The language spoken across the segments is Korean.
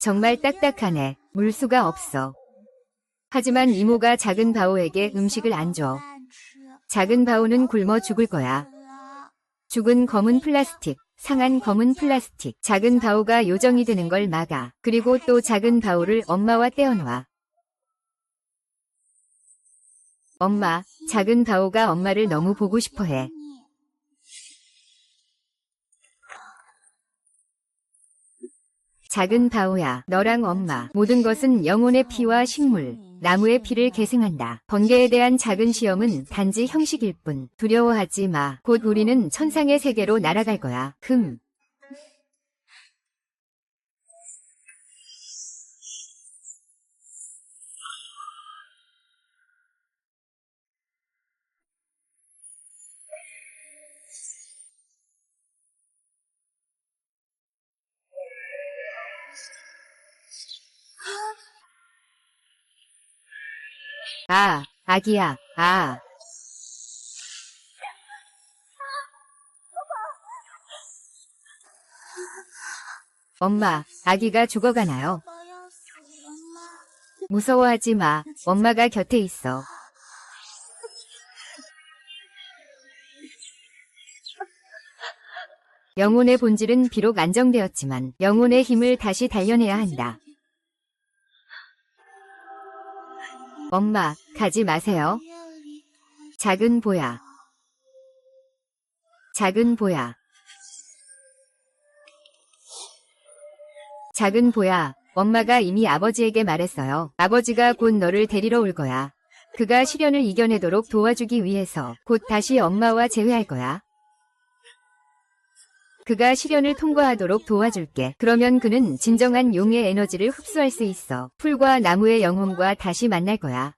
정말 딱딱하네. 물수가 없어. 하지만 이모가 작은 바오에게 음식을 안 줘. 작은 바오는 굶어 죽을 거야. 죽은 검은 플라스틱, 상한 검은 플라스틱. 작은 바오가 요정이 되는 걸 막아. 그리고 또 작은 바오를 엄마와 떼어놔. 엄마, 작은 바오가 엄마를 너무 보고 싶어 해. 작은 바오야, 너랑 엄마, 모든 것은 영혼의 피와 식물, 나무의 피를 계승한다. 번개에 대한 작은 시험은 단지 형식일 뿐. 두려워하지 마. 곧 우리는 천상의 세계로 날아갈 거야. 아, 아기야, 아. 엄마, 아기가 죽어가나요? 무서워하지 마. 엄마가 곁에 있어. 영혼의 본질은 비록 안정되었지만 영혼의 힘을 다시 단련해야 한다. 엄마, 가지 마세요. 작은 보야. 작은 보야. 작은 보야, 엄마가 이미 아버지에게 말했어요. 아버지가 곧 너를 데리러 올 거야. 그가 시련을 이겨내도록 도와주기 위해서 곧 다시 엄마와 재회할 거야. 그가 시련을 통과하도록 도와줄게. 그러면 그는 진정한 용의 에너지를 흡수할 수 있어. 풀과 나무의 영혼과 다시 만날 거야.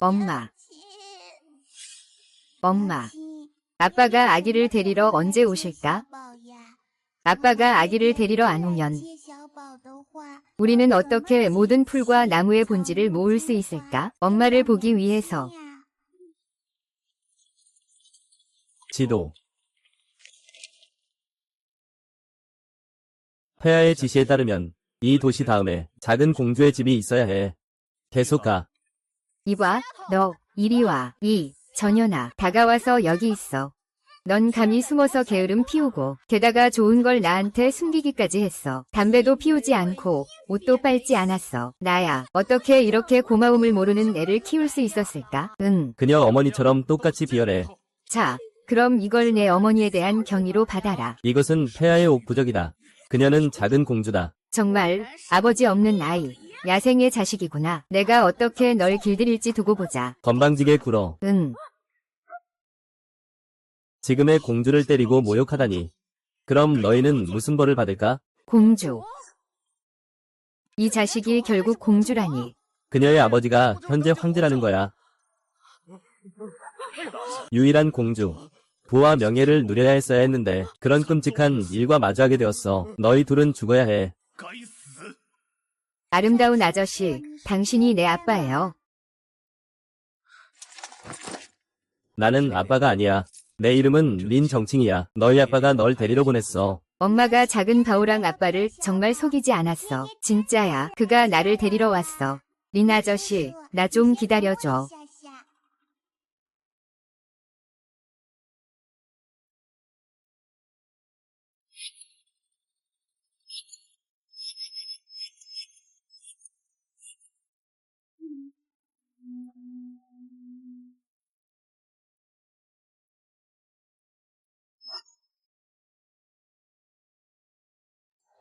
엄마. 엄마. 아빠가 아기를 데리러 언제 오실까? 아빠가 아기를 데리러 안 오면 우리는 어떻게 모든 풀과 나무의 본질을 모을 수 있을까? 엄마를 보기 위해서. 지도. 폐하의 지시에 따르면 이 도시 다음에 작은 공주의 집이 있어야 해. 계속 가. 이봐, 너 이리 와. 전현아, 다가와서 여기 있어. 넌 감히 숨어서 게으름 피우고 게다가 좋은 걸 나한테 숨기기까지 했어. 담배도 피우지 않고 옷도 빨지 않았어. 나야, 어떻게 이렇게 고마움을 모르는 애를 키울 수 있었을까? 그녀 어머니처럼 똑같이 비열해. 자, 그럼 이걸 내 어머니에 대한 경의로 받아라. 이것은 폐하의 옥부적이다. 그녀는 작은 공주다. 정말 아버지 없는 아이, 야생의 자식이구나. 내가 어떻게 널 길들일지 두고 보자. 건방지게 굴어. 지금의 공주를 때리고 모욕하다니. 그럼 너희는 무슨 벌을 받을까? 공주. 이 자식이 결국 공주라니. 그녀의 아버지가 현재 황제라는 거야. 유일한 공주. 부와 명예를 누려야 했어야 했는데 그런 끔찍한 일과 마주하게 되었어. 너희 둘은 죽어야 해. 아름다운 아저씨, 당신이 내 아빠예요. 나는 아빠가 아니야. 내 이름은 린 정칭이야. 너희 아빠가 널 데리러 보냈어. 엄마가 작은 바오랑 아빠를 정말 속이지 않았어. 진짜야. 그가 나를 데리러 왔어. 린 아저씨, 나 좀 기다려줘.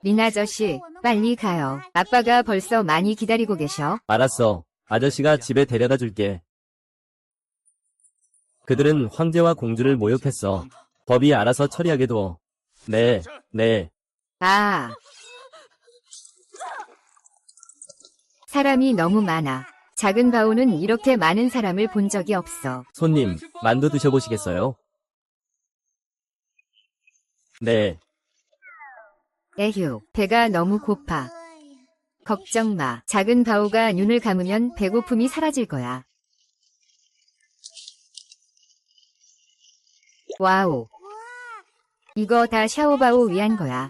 린 아저씨, 빨리 가요. 아빠가 벌써 많이 기다리고 계셔. 알았어. 아저씨가 집에 데려다 줄게. 그들은 황제와 공주를 모욕했어. 법이 알아서 처리하게 둬. 네. 아. 사람이 너무 많아. 작은 바오는 이렇게 많은 사람을 본 적이 없어. 손님, 만두 드셔보시겠어요? 네. 에휴, 배가 너무 고파. 걱정 마. 작은 바오가 눈을 감으면 배고픔이 사라질 거야. 와우. 이거 다 샤오바오 위한 거야.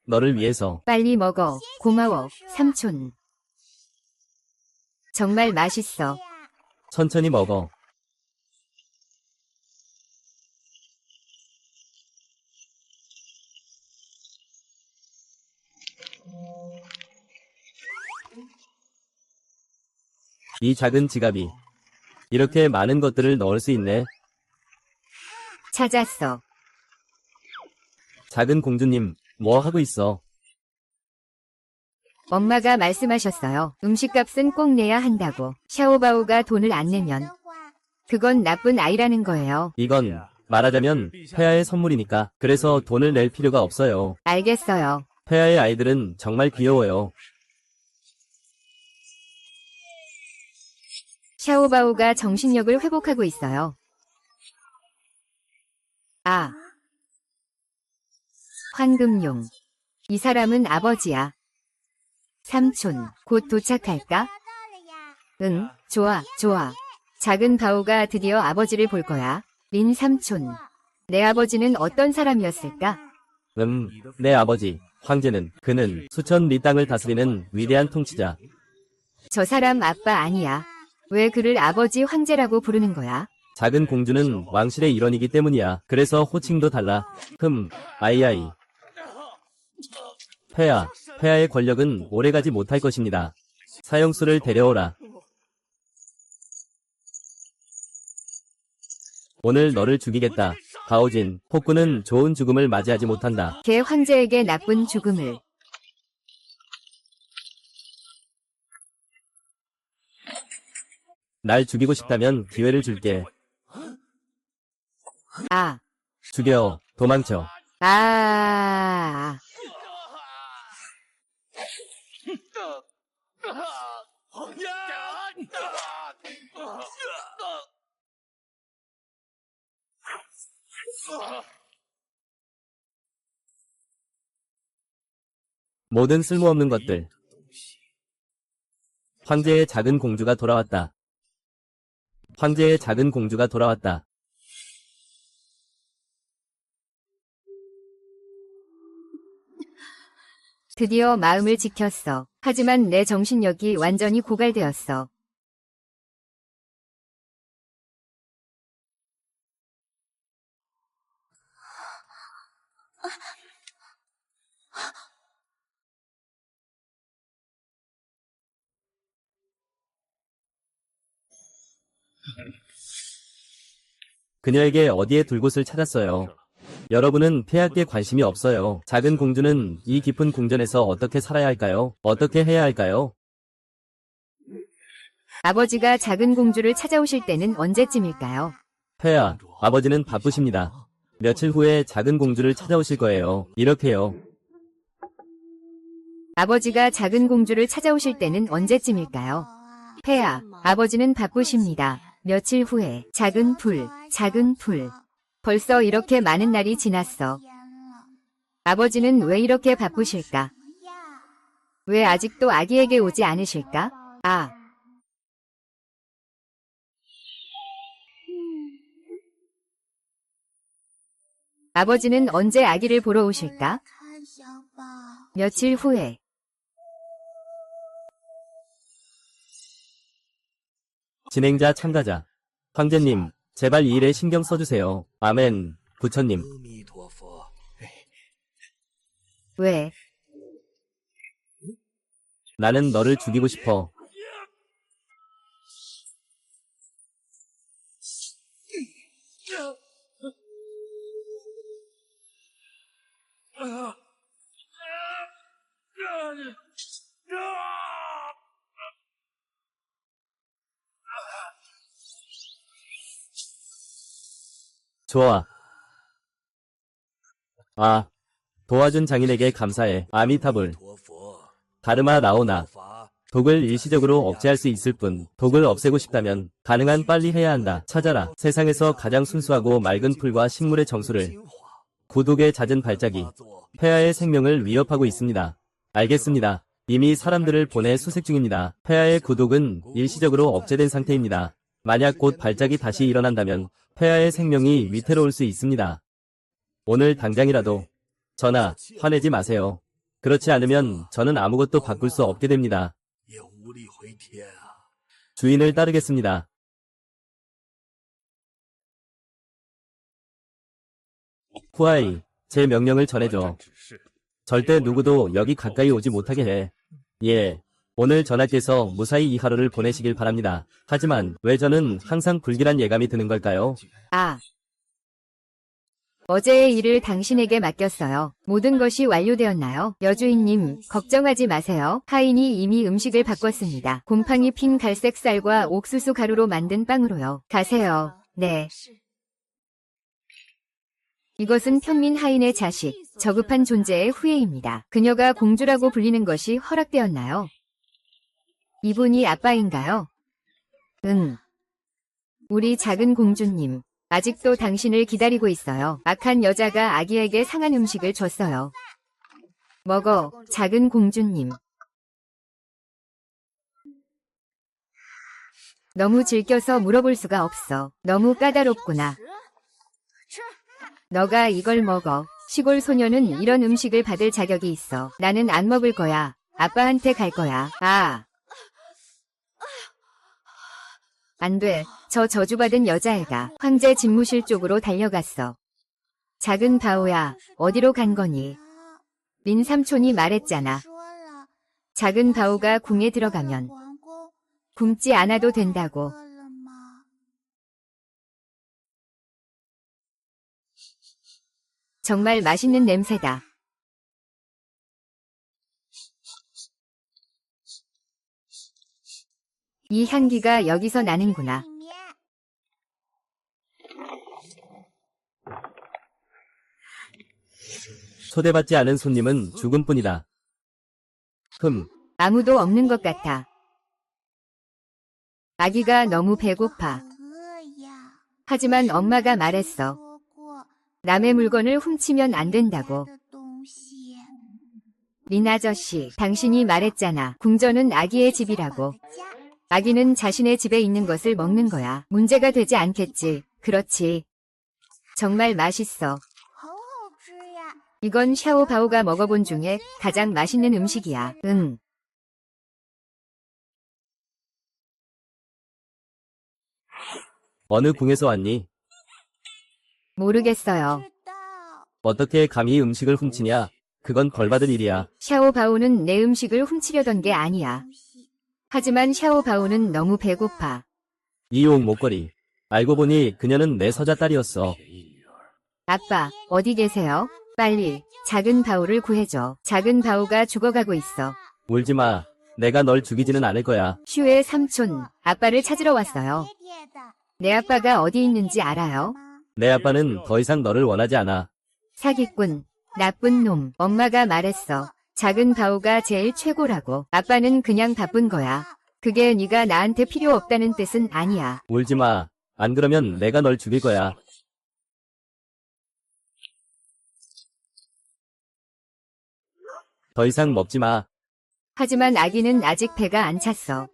너를 위해서. 빨리 먹어. 고마워, 삼촌. 정말 맛있어. 천천히 먹어. 이 작은 지갑이 이렇게 많은 것들을 넣을 수 있네. 찾았어. 작은 공주님, 뭐 하고 있어? 엄마가 말씀하셨어요. 음식값은 꼭 내야 한다고. 샤오바오가 돈을 안 내면 그건 나쁜 아이라는 거예요. 이건 말하자면 폐하의 선물이니까. 그래서 돈을 낼 필요가 없어요. 알겠어요. 폐하의 아이들은 정말 귀여워요. 샤오바오가 정신력을 회복하고 있어요. 아. 황금용. 이 사람은 아버지야. 삼촌, 곧 도착할까? 응, 좋아, 좋아. 작은 바오가 드디어 아버지를 볼 거야. 린 삼촌. 내 아버지는 어떤 사람이었을까? 내 아버지, 황제는, 그는 수천 리 땅을 다스리는 위대한 통치자. 저 사람 아빠 아니야. 왜 그를 아버지 황제라고 부르는 거야? 작은 공주는 왕실의 일원이기 때문이야. 그래서 호칭도 달라. 아이아이. 폐하의 권력은 오래가지 못할 것입니다. 사형수를 데려오라. 오늘 너를 죽이겠다. 바오진, 폭군은 좋은 죽음을 맞이하지 못한다. 걔 황제에게 나쁜 죽음을. 날 죽이고 싶다면 기회를 줄게. 아. 죽여, 도망쳐. 아. 모든 쓸모없는 것들. 황제의 작은 공주가 돌아왔다. 황제의 작은 공주가 돌아왔다. 드디어 마음을 지켰어. 하지만 내 정신력이 완전히 고갈되었어. 그녀에게 어디에 둘 곳을 찾았어요. 여러분은 폐하께 관심이 없어요. 작은 공주는 이 깊은 궁전에서 어떻게 살아야 할까요? 어떻게 해야 할까요? 아버지가 작은 공주를 찾아오실 때는 언제쯤일까요? 폐하, 아버지는 바쁘십니다. 며칠 후에 작은 공주를 찾아오실 거예요. 이렇게요. 아버지가 작은 공주를 찾아오실 때는 언제쯤일까요? 폐하, 아버지는 바쁘십니다. 며칠 후에 작은 풀. 벌써 이렇게 많은 날이 지났어. 아버지는 왜 이렇게 바쁘실까? 왜 아직도 아기에게 오지 않으실까? 아. 아버지는 언제 아기를 보러 오실까? 며칠 후에. 진행자 참가자. 황제님, 제발 이 일에 신경 써주세요. 아멘. 부처님. 왜? 나는 너를 죽이고 싶어. 좋아. 도와준 장인에게 감사해. 아미타불. 다르마 나오나. 독을 일시적으로 억제할 수 있을 뿐, 독을 없애고 싶다면 가능한 빨리 해야 한다. 찾아라. 세상에서 가장 순수하고 맑은 풀과 식물의 정수를. 구독의 잦은 발작이 폐하의 생명을 위협하고 있습니다. 알겠습니다. 이미 사람들을 보내 수색 중입니다. 폐하의 구독은 일시적으로 억제된 상태입니다. 만약 곧 발작이 다시 일어난다면 폐하의 생명이 위태로울 수 있습니다. 오늘 당장이라도. 전하, 화내지 마세요. 그렇지 않으면 저는 아무것도 바꿀 수 없게 됩니다. 주인을 따르겠습니다. 후아이, 제 명령을 전해줘. 절대 누구도 여기 가까이 오지 못하게 해. 예. 오늘 전하께서 무사히 이 하루를 보내시길 바랍니다. 하지만 왜 저는 항상 불길한 예감이 드는 걸까요? 아. 어제의 일을 당신에게 맡겼어요. 모든 것이 완료되었나요? 여주인님, 걱정하지 마세요. 하인이 이미 음식을 바꿨습니다. 곰팡이 핀 갈색 쌀과 옥수수 가루로 만든 빵으로요. 가세요. 네. 이것은 평민 하인의 자식, 저급한 존재의 후예입니다. 그녀가 공주라고 불리는 것이 허락되었나요? 이분이 아빠인가요? 응. 우리 작은 공주님, 아직도 당신을 기다리고 있어요. 악한 여자가 아기에게 상한 음식을 줬어요. 먹어, 작은 공주님. 너무 질겨서 물어볼 수가 없어. 너무 까다롭구나. 너가 이걸 먹어. 시골 소녀는 이런 음식을 받을 자격이 있어. 나는 안 먹을 거야. 아빠한테 갈 거야. 아. 안 돼. 저 저주받은 여자애가 황제 집무실 쪽으로 달려갔어. 작은 바오야, 어디로 간 거니? 린 삼촌이 말했잖아. 작은 바오가 궁에 들어가면 굶지 않아도 된다고. 정말 맛있는 냄새다. 이 향기가 여기서 나는구나. 초대받지 않은 손님은 죽음 뿐이다. 아무도 없는 것 같아. 아기가 너무 배고파. 하지만 엄마가 말했어. 남의 물건을 훔치면 안 된다고. 린 아저씨, 당신이 말했잖아. 궁전은 아기의 집이라고. 아기는 자신의 집에 있는 것을 먹는 거야. 문제가 되지 않겠지. 그렇지. 정말 맛있어. 이건 샤오바오가 먹어본 중에 가장 맛있는 음식이야. 응. 어느 궁에서 왔니? 모르겠어요. 어떻게 감히 음식을 훔치냐? 그건 벌받을 일이야. 샤오바오는 내 음식을 훔치려던 게 아니야. 하지만 샤오바오는 너무 배고파. 이용 목걸이. 알고 보니 그녀는 내 서자딸이었어. 아빠, 어디 계세요? 빨리 작은 바오를 구해줘. 작은 바오가 죽어가고 있어. 울지 마. 내가 널 죽이지는 않을 거야. 슈의 삼촌, 아빠를 찾으러 왔어요. 내 아빠가 어디 있는지 알아요? 내 아빠는 더 이상 너를 원하지 않아. 사기꾼, 나쁜 놈. 엄마가 말했어. 작은 바오가 제일 최고라고. 아빠는 그냥 바쁜 거야. 그게 네가 나한테 필요 없다는 뜻은 아니야. 울지 마. 안 그러면 내가 널 죽일 거야. 더 이상 먹지 마. 하지만 아기는 아직 배가 안 찼어.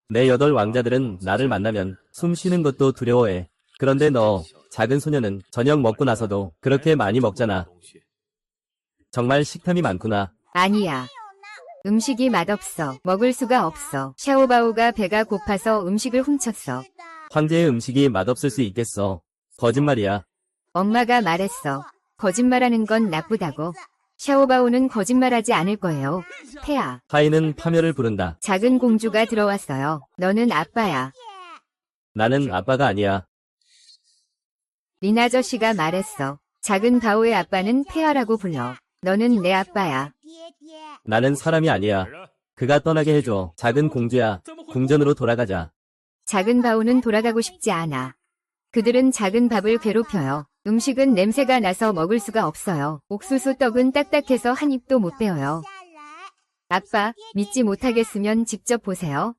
내 8 왕자들은 나를 만나면 숨 쉬는 것도 두려워해. 그런데 너, 작은 소녀는 저녁 먹고 나서도 그렇게 많이 먹잖아. 정말 식탐이 많구나. 아니야. 음식이 맛없어. 먹을 수가 없어. 샤오바오가 배가 고파서 음식을 훔쳤어. 황제의 음식이 맛없을 수 있겠어. 거짓말이야. 엄마가 말했어. 거짓말하는 건 나쁘다고. 샤오바오는 거짓말하지 않을 거예요. 태아. 하인은 파멸을 부른다. 작은 공주가 들어왔어요. 너는 아빠야. 나는 아빠가 아니야. 린 아저씨가 말했어. 작은 바오의 아빠는 태아라고 불러. 너는 내 아빠야. 나는 사람이 아니야. 그가 떠나게 해줘. 작은 공주야. 궁전으로 돌아가자. 작은 바오는 돌아가고 싶지 않아. 그들은 작은 밥을 괴롭혀요. 음식은 냄새가 나서 먹을 수가 없어요. 옥수수 떡은 딱딱해서 한 입도 못 베어요. 아빠, 믿지 못하겠으면 직접 보세요.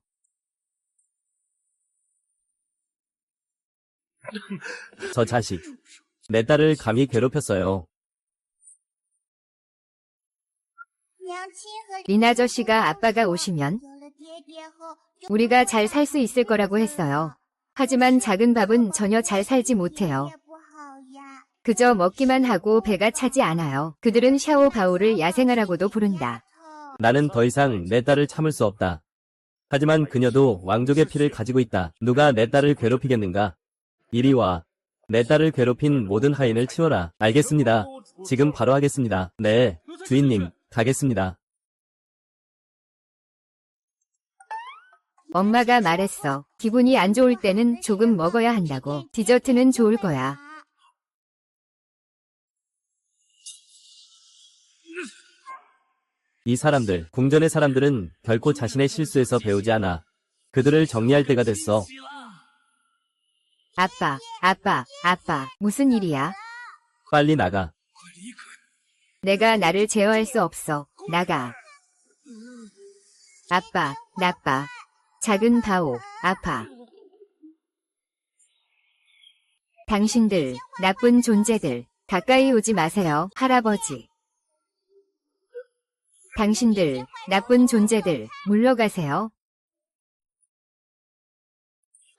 저 자식. 내 딸을 감히 괴롭혔어요. 린 아저씨가 아빠가 오시면 우리가 잘 살 수 있을 거라고 했어요. 하지만 작은 밥은 전혀 잘 살지 못해요. 그저 먹기만 하고 배가 차지 않아요. 그들은 샤오바오를 야생아라고도 부른다. 나는 더 이상 내 딸을 참을 수 없다. 하지만 그녀도 왕족의 피를 가지고 있다. 누가 내 딸을 괴롭히겠는가? 이리 와. 내 딸을 괴롭힌 모든 하인을 치워라. 알겠습니다. 지금 바로 하겠습니다. 네, 주인님, 가겠습니다. 엄마가 말했어. 기분이 안 좋을 때는 조금 먹어야 한다고. 디저트는 좋을 거야. 이 사람들, 궁전의 사람들은 결코 자신의 실수에서 배우지 않아. 그들을 정리할 때가 됐어. 아빠, 무슨 일이야? 빨리 나가. 내가 나를 제어할 수 없어. 나가. 아빠, 나빠. 작은 바오, 아파. 당신들, 나쁜 존재들, 가까이 오지 마세요, 할아버지. 당신들, 나쁜 존재들, 물러가세요.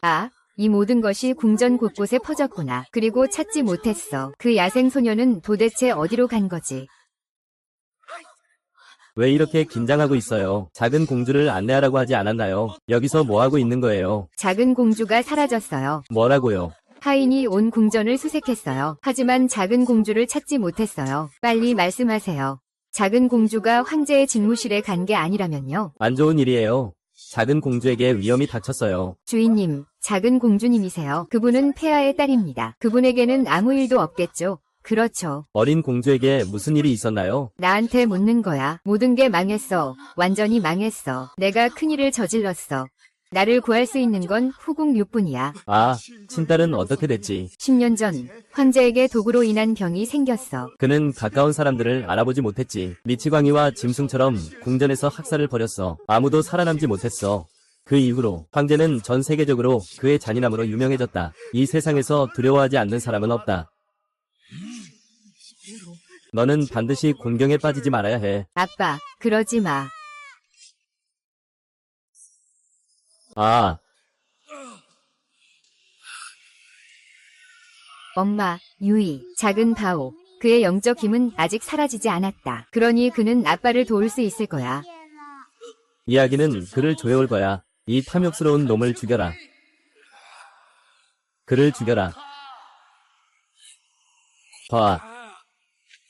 아, 이 모든 것이 궁전 곳곳에 퍼졌구나. 그리고 찾지 못했어. 그 야생 소녀는 도대체 어디로 간 거지? 왜 이렇게 긴장하고 있어요? 작은 공주를 안내하라고 하지 않았나요? 여기서 뭐 하고 있는 거예요? 작은 공주가 사라졌어요. 뭐라고요? 하인이 온 궁전을 수색했어요. 하지만 작은 공주를 찾지 못했어요. 빨리 말씀하세요. 작은 공주가 황제의 직무실에 간 게 아니라면요? 안 좋은 일이에요. 작은 공주에게 위험이 닥쳤어요. 주인님, 작은 공주님이세요. 그분은 폐하의 딸입니다. 그분에게는 아무 일도 없겠죠? 그렇죠. 어린 공주에게 무슨 일이 있었나요? 나한테 묻는 거야. 모든 게 망했어. 완전히 망했어. 내가 큰일을 저질렀어. 나를 구할 수 있는 건 후궁류뿐이야. 아, 친딸은 어떻게 됐지? 10년 전 황제에게 독으로 인한 병이 생겼어. 그는 가까운 사람들을 알아보지 못했지. 미치광이와 짐승처럼 궁전에서 학살을 벌였어. 아무도 살아남지 못했어. 그 이후로 황제는 전 세계적으로 그의 잔인함으로 유명해졌다. 이 세상에서 두려워하지 않는 사람은 없다. 너는 반드시 곤경에 빠지지 말아야 해. 아빠, 그러지 마. 아, 엄마, 유이, 작은 바오. 그의 영적 힘은 아직 사라지지 않았다. 그러니 그는 아빠를 도울 수 있을 거야. 이야기는 그를 조여올 거야. 이 탐욕스러운 놈을 죽여라. 그를 죽여라. 봐,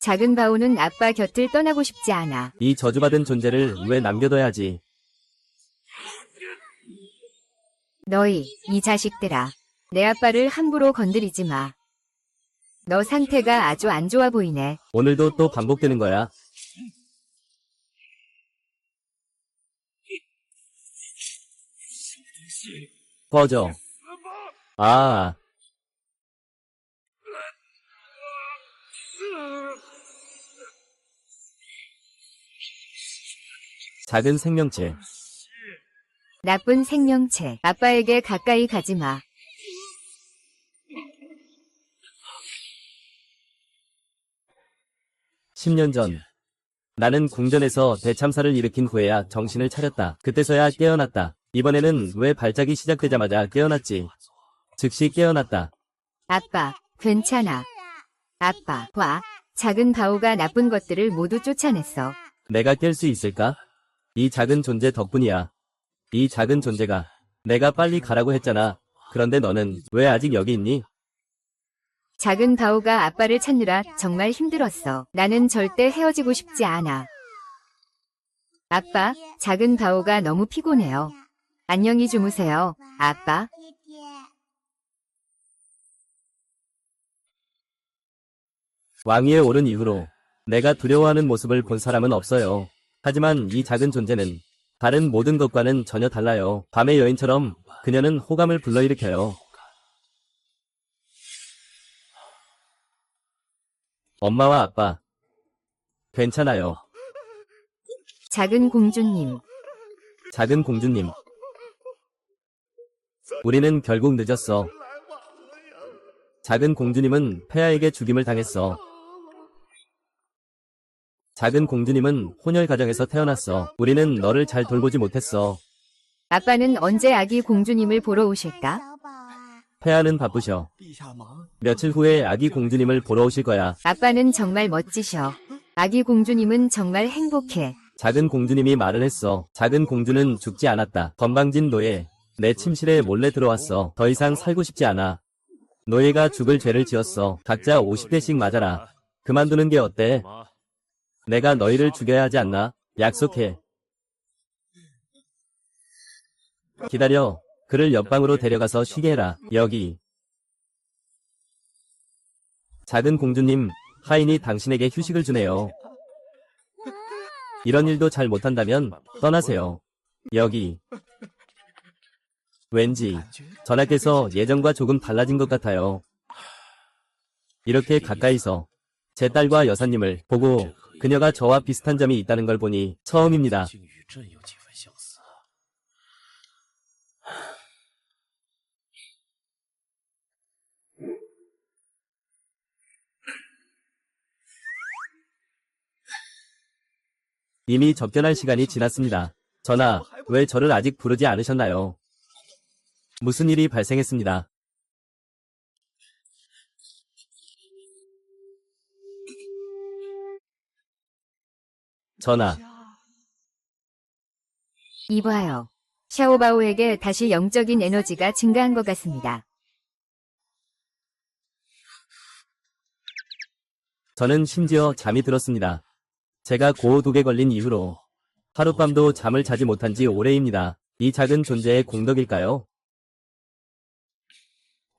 작은 바오는 아빠 곁을 떠나고 싶지 않아. 이 저주받은 존재를 왜 남겨둬야지. 너희, 이 자식들아. 내 아빠를 함부로 건드리지 마. 너 상태가 아주 안 좋아 보이네. 오늘도 또 반복되는 거야. 꺼져. 아, 작은 생명체. 나쁜 생명체. 아빠에게 가까이 가지 마. (10년) 전 나는 궁전에서 대참사를 일으킨 후에야 정신을 차렸다. 그때서야 깨어났다. 이번에는 왜 발작이 시작되자마자 깨어났지. 즉시 깨어났다. 아빠, 괜찮아. 아빠, 봐. 작은 바오가 나쁜 것들을 모두 쫓아냈어. 내가 깰 수 있을까? 이 작은 존재 덕분이야. 이 작은 존재가. 내가 빨리 가라고 했잖아. 그런데 너는 왜 아직 여기 있니? 작은 바오가 아빠를 찾느라 정말 힘들었어. 나는 절대 헤어지고 싶지 않아. 아빠, 작은 바오가 너무 피곤해요. 안녕히 주무세요, 아빠. 왕위에 오른 이후로 내가 두려워하는 모습을 본 사람은 없어요. 하지만 이 작은 존재는 다른 모든 것과는 전혀 달라요. 밤의 여인처럼 그녀는 호감을 불러일으켜요. 엄마와 아빠, 괜찮아요. 작은 공주님. 작은 공주님. 우리는 결국 늦었어. 작은 공주님은 폐하에게 죽임을 당했어. 작은 공주님은 혼혈 가정에서 태어났어. 우리는 너를 잘 돌보지 못했어. 아빠는 언제 아기 공주님을 보러 오실까? 폐하는 바쁘셔. 며칠 후에 아기 공주님을 보러 오실 거야. 아빠는 정말 멋지셔. 아기 공주님은 정말 행복해. 작은 공주님이 말을 했어. 작은 공주는 죽지 않았다. 건방진 노예. 내 침실에 몰래 들어왔어. 더 이상 살고 싶지 않아. 노예가 죽을 죄를 지었어. 각자 50대씩 맞아라. 그만두는 게 어때? 내가 너희를 죽여야 하지 않나? 약속해. 기다려. 그를 옆방으로 데려가서 쉬게 해라. 여기. 작은 공주님, 하인이 당신에게 휴식을 주네요. 이런 일도 잘 못한다면 떠나세요. 여기. 왠지 전하께서 예전과 조금 달라진 것 같아요. 이렇게 가까이서 제 딸과 여사님을 보고 그녀가 저와 비슷한 점이 있다는 걸 보니 처음입니다. 이미 접견할 시간이 지났습니다. 전하, 왜 저를 아직 부르지 않으셨나요? 무슨 일이 발생했습니다. 전하, 이봐요. 샤오바오에게 다시 영적인 에너지가 증가한 것 같습니다. 저는 심지어 잠이 들었습니다. 제가 고호독에 걸린 이후로 하룻밤도 잠을 자지 못한 지 오래입니다. 이 작은 존재의 공덕일까요?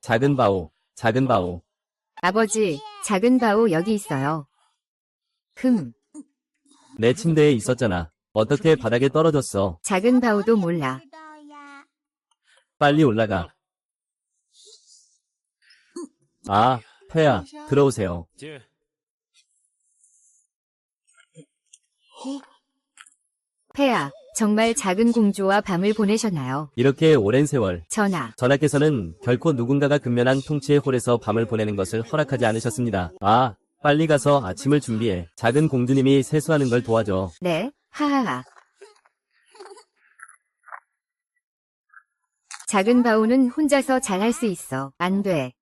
작은 바오, 작은 바오. 아버지, 작은 바오 여기 있어요. 내 침대에 있었잖아. 어떻게 바닥에 떨어졌어? 작은 바오도 몰라. 빨리 올라가. 아, 폐야, 들어오세요. 폐하, 정말 작은 공주와 밤을 보내셨나요? 이렇게 오랜 세월, 전하, 전하께서는 결코 누군가가 근면한 통치의 홀에서 밤을 보내는 것을 허락하지 않으셨습니다. 아, 빨리 가서 아침을 준비해. 작은 공주님이 세수하는 걸 도와줘. 네, 하하하. 작은 바오는 혼자서 잘 할 수 있어. 안 돼.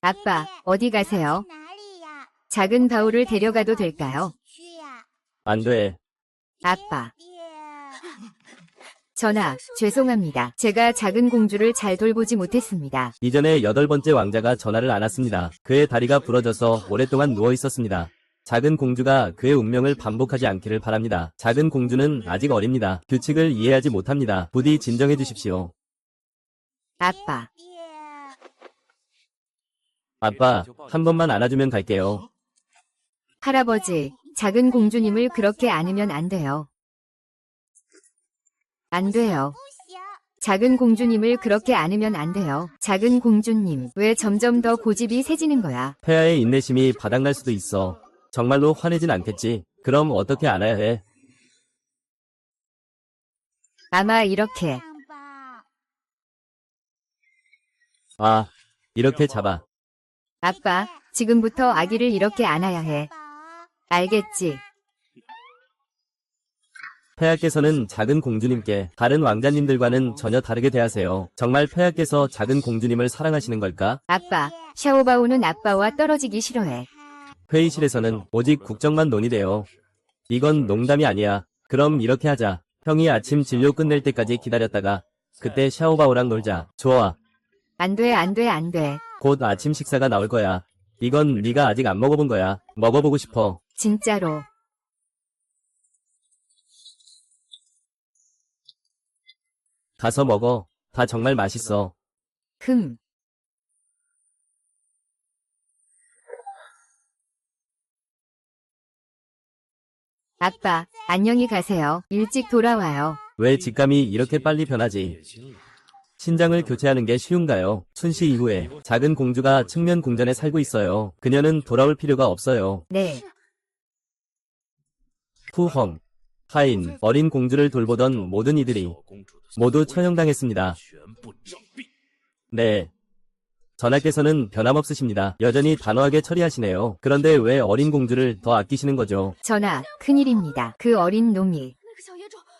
아빠, 어디 가세요? 작은 바오를 데려가도 될까요? 안 돼. 아빠. 전하, 죄송합니다. 제가 작은 공주를 잘 돌보지 못했습니다. 이전에 8번째 왕자가 전화를 안 왔습니다. 그의 다리가 부러져서 오랫동안 누워 있었습니다. 작은 공주가 그의 운명을 반복하지 않기를 바랍니다. 작은 공주는 아직 어립니다. 규칙을 이해하지 못합니다. 부디 진정해 주십시오. 아빠. 아빠, 한 번만 안아주면 갈게요. 할아버지, 작은 공주님을 그렇게 안으면 안 돼요. 안 돼요. 작은 공주님을 그렇게 안으면 안 돼요. 작은 공주님, 왜 점점 더 고집이 세지는 거야? 폐하의 인내심이 바닥날 수도 있어. 정말로 화내진 않겠지. 그럼 어떻게 안아야 해? 아마 이렇게. 아, 이렇게 잡아. 아빠, 지금부터 아기를 이렇게 안아야 해. 알겠지? 폐하께서는 작은 공주님께 다른 왕자님들과는 전혀 다르게 대하세요. 정말 폐하께서 작은 공주님을 사랑하시는 걸까? 아빠, 샤오바오는 아빠와 떨어지기 싫어해. 회의실에서는 오직 국정만 논의돼요. 이건 농담이 아니야. 그럼 이렇게 하자. 형이 아침 진료 끝낼 때까지 기다렸다가 그때 샤오바오랑 놀자. 좋아. 안 돼, 안 돼, 안 돼. 곧 아침 식사가 나올 거야. 이건 네가 아직 안 먹어본 거야. 먹어보고 싶어. 진짜로. 가서 먹어. 다 정말 맛있어. 아빠, 안녕히 가세요. 일찍 돌아와요. 왜 직감이 이렇게 빨리 변하지? 신장을 교체하는 게 쉬운가요? 춘시 이후에 작은 공주가 측면 궁전에 살고 있어요. 그녀는 돌아올 필요가 없어요. 네. 푸헝. 하인, 어린 공주를 돌보던 모든 이들이 모두 처형당했습니다. 네. 전하께서는 변함없으십니다. 여전히 단호하게 처리하시네요. 그런데 왜 어린 공주를 더 아끼시는 거죠? 전하, 큰일입니다. 그 어린 놈이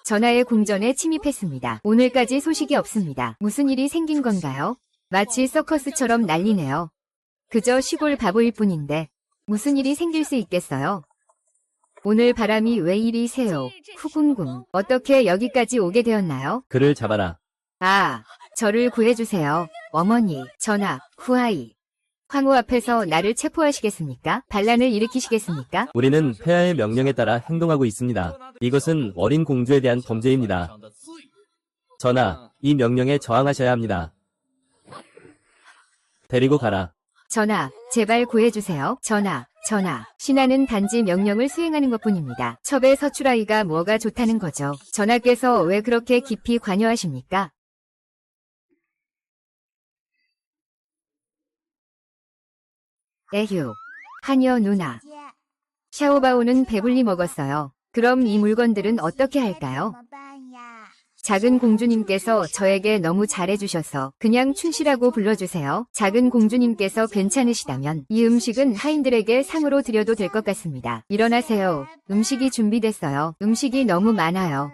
전하의 궁전에 침입했습니다. 오늘까지 소식이 없습니다. 무슨 일이 생긴 건가요? 마치 서커스처럼 난리네요. 그저 시골 바보일 뿐인데 무슨 일이 생길 수 있겠어요? 오늘 바람이 왜 이리 세요? 후궁궁, 어떻게 여기까지 오게 되었나요? 그를 잡아라. 아, 저를 구해주세요. 어머니, 전하, 후하이. 황후 앞에서 나를 체포하시겠습니까? 반란을 일으키시겠습니까? 우리는 폐하의 명령에 따라 행동하고 있습니다. 이것은 어린 공주에 대한 범죄입니다. 전하, 이 명령에 저항하셔야 합니다. 데리고 가라. 전하, 제발 구해주세요. 전하, 신하는 단지 명령을 수행하는 것뿐입니다. 첩의 서출하기가 뭐가 좋다는 거죠. 전하께서 왜 그렇게 깊이 관여하십니까? 에휴, 하녀 누나. 샤오바오는 배불리 먹었어요. 그럼 이 물건들은 어떻게 할까요? 작은 공주님께서 저에게 너무 잘해주셔서 그냥 춘씨라고 불러주세요. 작은 공주님께서 괜찮으시다면 이 음식은 하인들에게 상으로 드려도 될 것 같습니다. 일어나세요. 음식이 준비됐어요. 음식이 너무 많아요.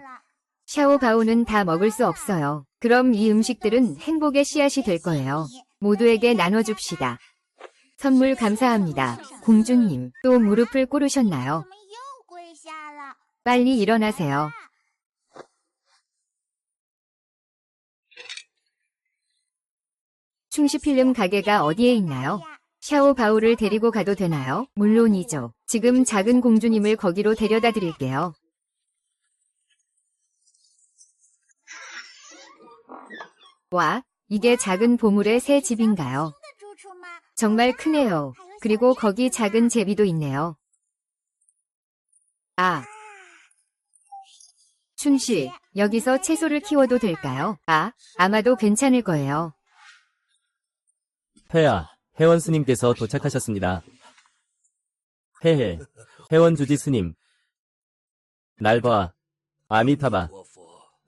샤오바오는 다 먹을 수 없어요. 그럼 이 음식들은 행복의 씨앗이 될 거예요. 모두에게 나눠줍시다. 선물 감사합니다. 공주님, 또 무릎을 꿇으셨나요? 빨리 일어나세요. 충시 필름 가게가 어디에 있나요? 샤오바오를 데리고 가도 되나요? 물론이죠. 지금 작은 공주님을 거기로 데려다 드릴게요. 와, 이게 작은 보물의 새 집인가요? 정말 크네요. 그리고 거기 작은 제비도 있네요. 아. 춘씨, 여기서 채소를 키워도 될까요? 아, 아마도 괜찮을 거예요. 폐하, 회원 스님께서 도착하셨습니다. 헤헤, 회원 주지 스님. 날 봐. 아미타바.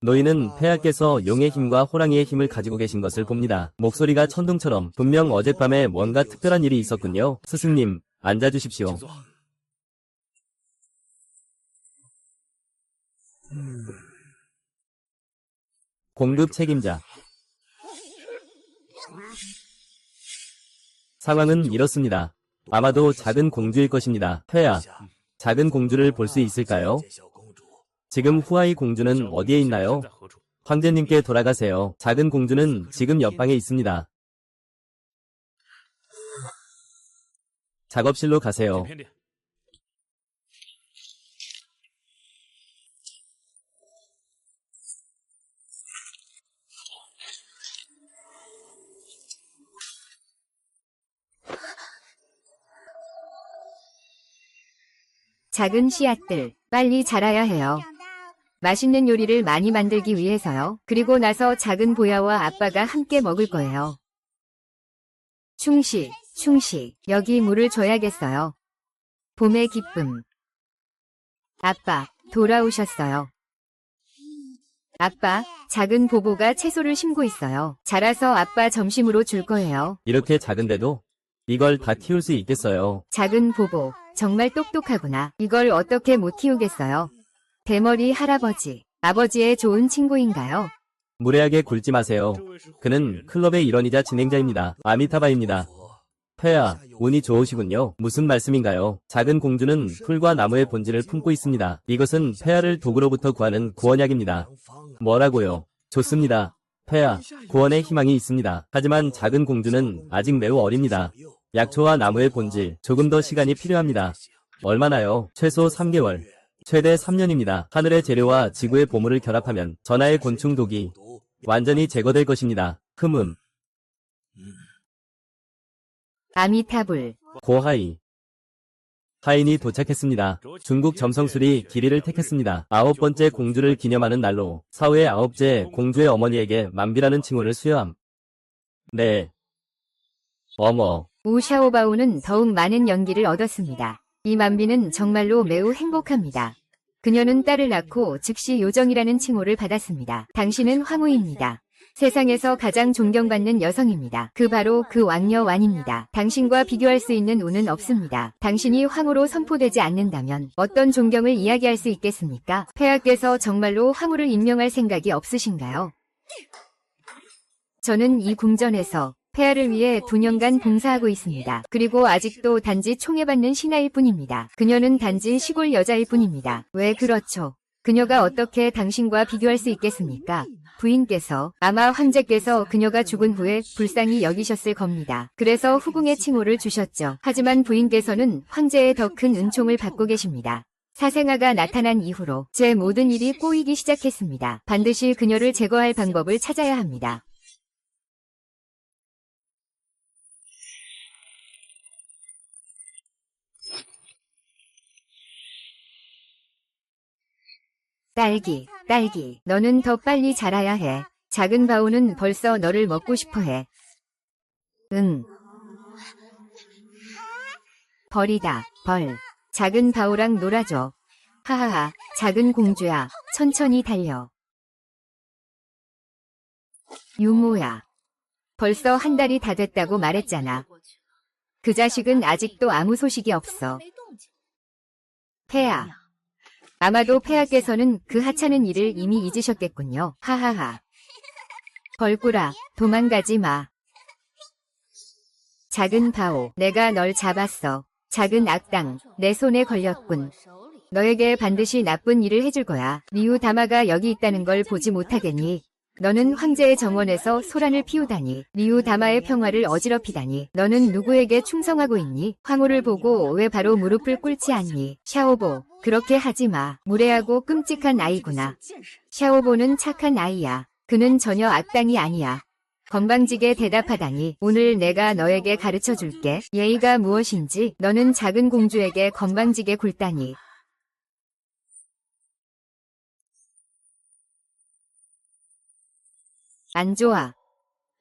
노인은 폐하께서 용의 힘과 호랑이의 힘을 가지고 계신 것을 봅니다. 목소리가 천둥처럼 분명 어젯밤에 뭔가 특별한 일이 있었군요. 스승님, 앉아주십시오. 공급 책임자. 상황은 이렇습니다. 아마도 작은 공주일 것입니다. 폐하, 작은 공주를 볼 수 있을까요? 지금 후아이 공주는 어디에 있나요? 황제님께 돌아가세요. 작은 공주는 지금 옆방에 있습니다. 작업실로 가세요. 작은 씨앗들, 빨리 자라야 해요. 맛있는 요리를 많이 만들기 위해서요. 그리고 나서 작은 보야와 아빠가 함께 먹을 거예요. 충시, 여기 물을 줘야겠어요. 봄의 기쁨. 아빠, 돌아오셨어요. 아빠, 작은 보보가 채소를 심고 있어요. 자라서 아빠 점심으로 줄 거예요. 이렇게 작은데도 이걸 다 키울 수 있겠어요. 작은 보보, 정말 똑똑하구나. 이걸 어떻게 못 키우겠어요. 대머리 할아버지, 아버지의 좋은 친구인가요? 무례하게 굴지 마세요. 그는 클럽의 일원이자 진행자입니다. 아미타바입니다. 폐하, 운이 좋으시군요. 무슨 말씀인가요? 작은 공주는 풀과 나무의 본질을 품고 있습니다. 이것은 폐하를 독으로부터 구하는 구원약입니다. 뭐라고요? 좋습니다. 폐하, 구원의 희망이 있습니다. 하지만 작은 공주는 아직 매우 어립니다. 약초와 나무의 본질, 조금 더 시간이 필요합니다. 얼마나요? 최소 3개월. 최대 3년입니다. 하늘의 재료와 지구의 보물을 결합하면 전하의 곤충 독이 완전히 제거될 것입니다. 흠음. 아미타불. 고하이. 하인이 도착했습니다. 중국 점성술이 길이를 택했습니다. 9번째 공주를 기념하는 날로 사후의 9째 공주의 어머니에게 만비라는 칭호를 수여함. 네. 어머. 우샤오바오는 더욱 많은 연기를 얻었습니다. 이 만비는 정말로 매우 행복합니다. 그녀는 딸을 낳고 즉시 요정이라는 칭호를 받았습니다. 당신은 황후입니다. 세상에서 가장 존경받는 여성입니다. 바로 그 왕녀 완입니다. 당신과 비교할 수 있는 운은 없습니다. 당신이 황후로 선포되지 않는다면 어떤 존경을 이야기할 수 있겠습니까? 폐하께서 정말로 황후를 임명할 생각이 없으신가요? 저는 이 궁전에서 폐하를 위해 2년간 봉사하고 있습니다. 그리고 아직도 단지 총애받는 신하일 뿐입니다. 그녀는 단지 시골 여자일 뿐입니다. 왜 그렇죠? 그녀가 어떻게 당신과 비교할 수 있겠습니까? 부인께서, 아마 황제께서 그녀가 죽은 후에 불쌍히 여기셨을 겁니다. 그래서 후궁의 칭호를 주셨죠. 하지만 부인께서는 황제의 더 큰 은총을 받고 계십니다. 사생아가 나타난 이후로 제 모든 일이 꼬이기 시작했습니다. 반드시 그녀를 제거할 방법을 찾아야 합니다. 딸기, 너는 더 빨리 자라야 해. 작은 바오는 벌써 너를 먹고 싶어 해. 응. 벌이다, 벌. 작은 바오랑 놀아줘. 하하하, 작은 공주야, 천천히 달려. 유모야. 벌써 한 달이 다 됐다고 말했잖아. 그 자식은 아직도 아무 소식이 없어. 폐하. 아마도 폐하께서는 그 하찮은 일을 이미 잊으셨겠군요. 하하하. 벌꾸라, 도망가지 마. 작은 바오, 내가 널 잡았어. 작은 악당, 내 손에 걸렸군. 너에게 반드시 나쁜 일을 해줄 거야. 리우 다마가 여기 있다는 걸 보지 못하겠니? 너는 황제의 정원에서 소란을 피우다니, 리우 다마의 평화를 어지럽히다니, 너는 누구에게 충성하고 있니? 황후를 보고 왜 바로 무릎을 꿇지 않니? 샤오보, 그렇게 하지 마. 무례하고 끔찍한 아이구나. 샤오보는 착한 아이야. 그는 전혀 악당이 아니야. 건방지게 대답하다니, 오늘 내가 너에게 가르쳐 줄게. 예의가 무엇인지. 너는 작은 공주에게 건방지게 굴다니. 안 좋아.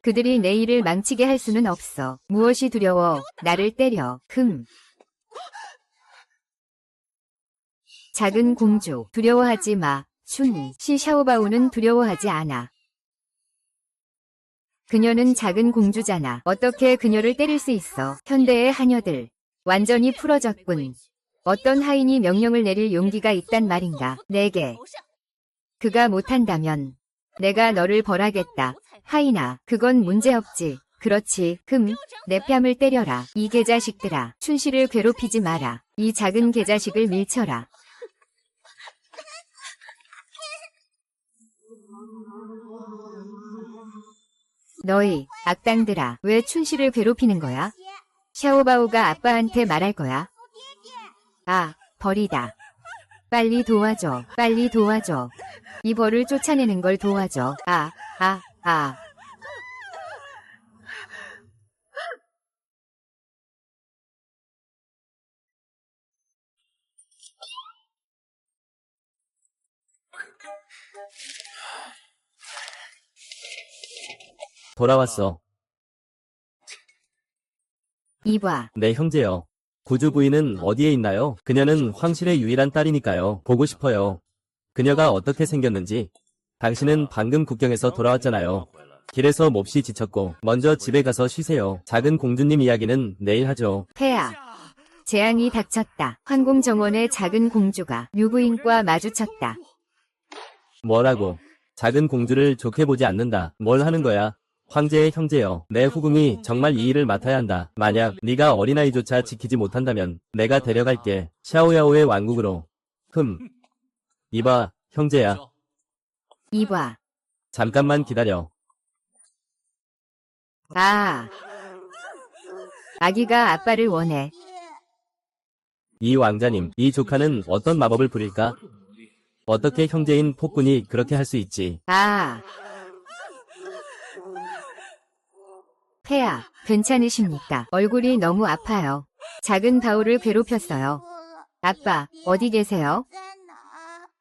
그들이 내 일을 망치게 할 수는 없어. 무엇이 두려워? 나를 때려. 작은 공주, 두려워하지 마. 시 샤오바오는 두려워하지 않아. 그녀는 작은 공주잖아. 어떻게 그녀를 때릴 수 있어? 현대의 하녀들. 완전히 풀어졌군. 어떤 하인이 명령을 내릴 용기가 있단 말인가? 내게. 그가 못한다면 내가 너를 벌하겠다. 하인아, 그건 문제없지. 그렇지. 내 뺨을 때려라. 이 개자식들아. 춘씨를 괴롭히지 마라. 이 작은 개자식을 밀쳐라. 너희 악당들아, 왜 춘씨를 괴롭히는 거야? 샤오바오가 아빠한테 말할 거야. 아, 벌이다. 빨리 도와줘. 빨리 도와줘. 이 벌을 쫓아내는 걸 도와줘. 아. 돌아왔어. 이봐. 네, 형제요. 구주 부인은 어디에 있나요? 그녀는 황실의 유일한 딸이니까요. 보고 싶어요. 그녀가 어떻게 생겼는지. 당신은 방금 국경에서 돌아왔잖아요. 길에서 몹시 지쳤고 먼저 집에 가서 쉬세요. 작은 공주님 이야기는 내일 하죠. 폐하. 재앙이 닥쳤다. 황궁 정원의 작은 공주가 류부인과 마주쳤다. 뭐라고? 작은 공주를 좋게 보지 않는다. 뭘 하는 거야? 황제의 형제여, 내 후궁이 정말 이 일을 맡아야 한다. 만약 네가 어린아이조차 지키지 못한다면 내가 데려갈게. 샤오야오의 왕국으로. 이봐, 형제야. 이봐. 잠깐만 기다려. 아. 아기가 아빠를 원해. 이 왕자님, 이 조카는 어떤 마법을 부릴까? 어떻게 형제인 폭군이 그렇게 할 수 있지? 아. 폐하, 괜찮으십니까? 얼굴이 너무 아파요. 작은 바오를 괴롭혔어요. 아빠, 어디 계세요?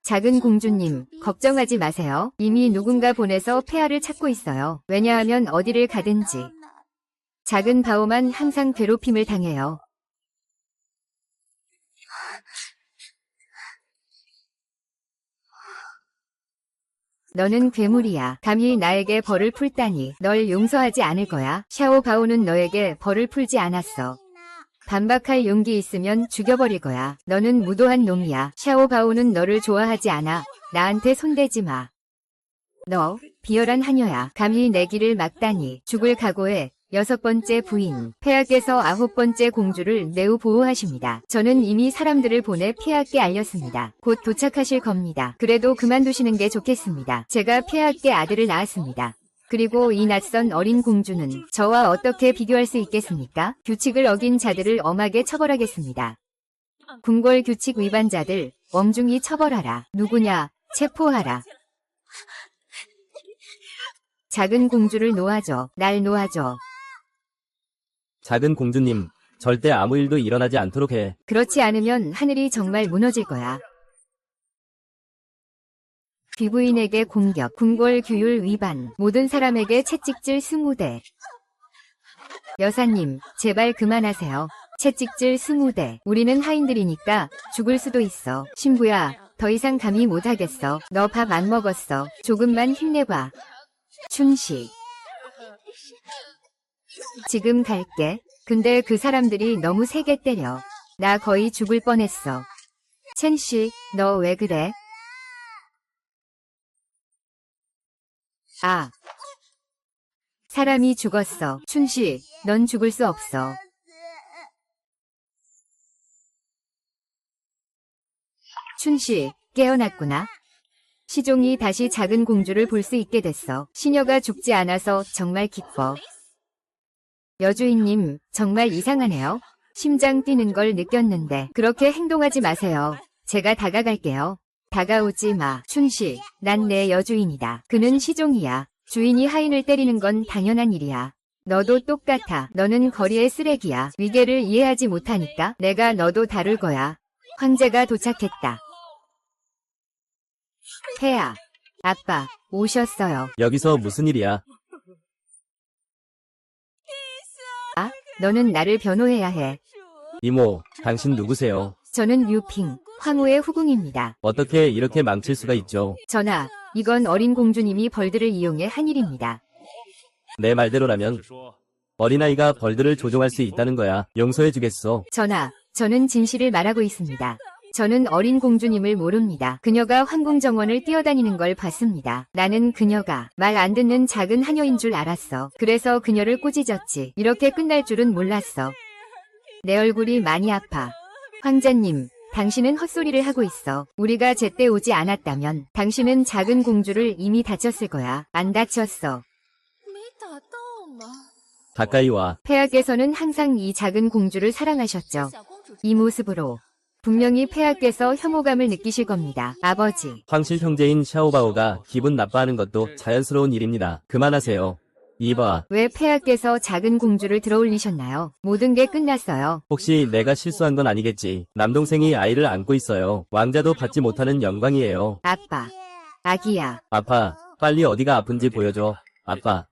작은 공주님, 걱정하지 마세요. 이미 누군가 보내서 폐하를 찾고 있어요. 왜냐하면 어디를 가든지 작은 바오만 항상 괴롭힘을 당해요. 너는 괴물이야. 감히 나에게 벌을 풀다니. 널 용서하지 않을 거야. 샤오바오는 너에게 벌을 풀지 않았어. 반박할 용기 있으면 죽여버릴 거야. 너는 무도한 놈이야. 샤오바오는 너를 좋아하지 않아. 나한테 손대지 마. 너 비열한 하녀야. 감히 내 길을 막다니. 죽을 각오해. 6번째 부인, 폐하께서 9번째 공주를 매우 보호하십니다. 저는 이미 사람들을 보내 폐하께 알렸습니다. 곧 도착하실 겁니다. 그래도 그만두시는 게 좋겠습니다. 제가 폐하께 아들을 낳았습니다. 그리고 이 낯선 어린 공주는 저와 어떻게 비교할 수 있겠습니까? 규칙을 어긴 자들을 엄하게 처벌하겠습니다. 궁궐 규칙 위반자들 엄중히 처벌하라. 누구냐? 체포하라. 작은 공주를 놓아줘. 날 놓아줘. 작은 공주님, 절대 아무 일도 일어나지 않도록 해. 그렇지 않으면 하늘이 정말 무너질 거야. 귀부인에게 공격, 궁궐 규율 위반, 모든 사람에게 채찍질 20대. 여사님, 제발 그만하세요. 채찍질 20대. 우리는 하인들이니까 죽을 수도 있어. 신부야, 더 이상 감히 못하겠어. 너 밥 안 먹었어. 조금만 힘내봐. 춘식. 지금 갈게. 근데 그 사람들이 너무 세게 때려. 나 거의 죽을 뻔했어. 첸씨, 너 왜 그래? 아. 사람이 죽었어. 춘씨, 넌 죽을 수 없어. 춘씨, 깨어났구나. 시종이 다시 작은 공주를 볼 수 있게 됐어. 시녀가 죽지 않아서 정말 기뻐. 여주인님, 정말 이상하네요. 심장 뛰는 걸 느꼈는데 그렇게 행동하지 마세요. 제가 다가갈게요. 다가오지 마. 춘씨, 난 내 여주인이다. 그는 시종이야. 주인이 하인을 때리는 건 당연한 일이야. 너도 똑같아. 너는 거리의 쓰레기야. 위계를 이해하지 못하니까 내가 너도 다룰 거야. 황제가 도착했다. 폐하, 아빠, 오셨어요. 여기서 무슨 일이야? 아, 너는 나를 변호해야 해. 이모, 당신 누구세요? 저는 류핑, 황후의 후궁입니다. 어떻게 이렇게 망칠 수가 있죠? 전하, 이건 어린 공주님이 벌들을 이용해 한 일입니다. 내 말대로라면 어린아이가 벌들을 조종할 수 있다는 거야. 용서해주겠어. 전하, 저는 진실을 말하고 있습니다. 저는 어린 공주님을 모릅니다. 그녀가 황궁 정원을 뛰어다니는 걸 봤습니다. 나는 그녀가 말 안 듣는 작은 하녀인 줄 알았어. 그래서 그녀를 꾸짖었지. 이렇게 끝날 줄은 몰랐어. 내 얼굴이 많이 아파. 황자님, 당신은 헛소리를 하고 있어. 우리가 제때 오지 않았다면 당신은 작은 공주를 이미 다쳤을 거야. 안 다쳤어. 가까이 와. 폐하께서는 항상 이 작은 공주를 사랑하셨죠. 이 모습으로 분명히 폐하께서 혐오감을 느끼실 겁니다. 아버지. 황실 형제인 샤오바오가 기분 나빠하는 것도 자연스러운 일입니다. 그만하세요. 이봐, 왜 폐하께서 작은 공주를 들어올리셨나요? 모든 게 끝났어요. 혹시 내가 실수한 건 아니겠지? 남동생이 아이를 안고 있어요. 왕자도 받지 못하는 영광이에요. 아빠. 아기야. 아파, 빨리 어디가 아픈지 보여줘. 아빠.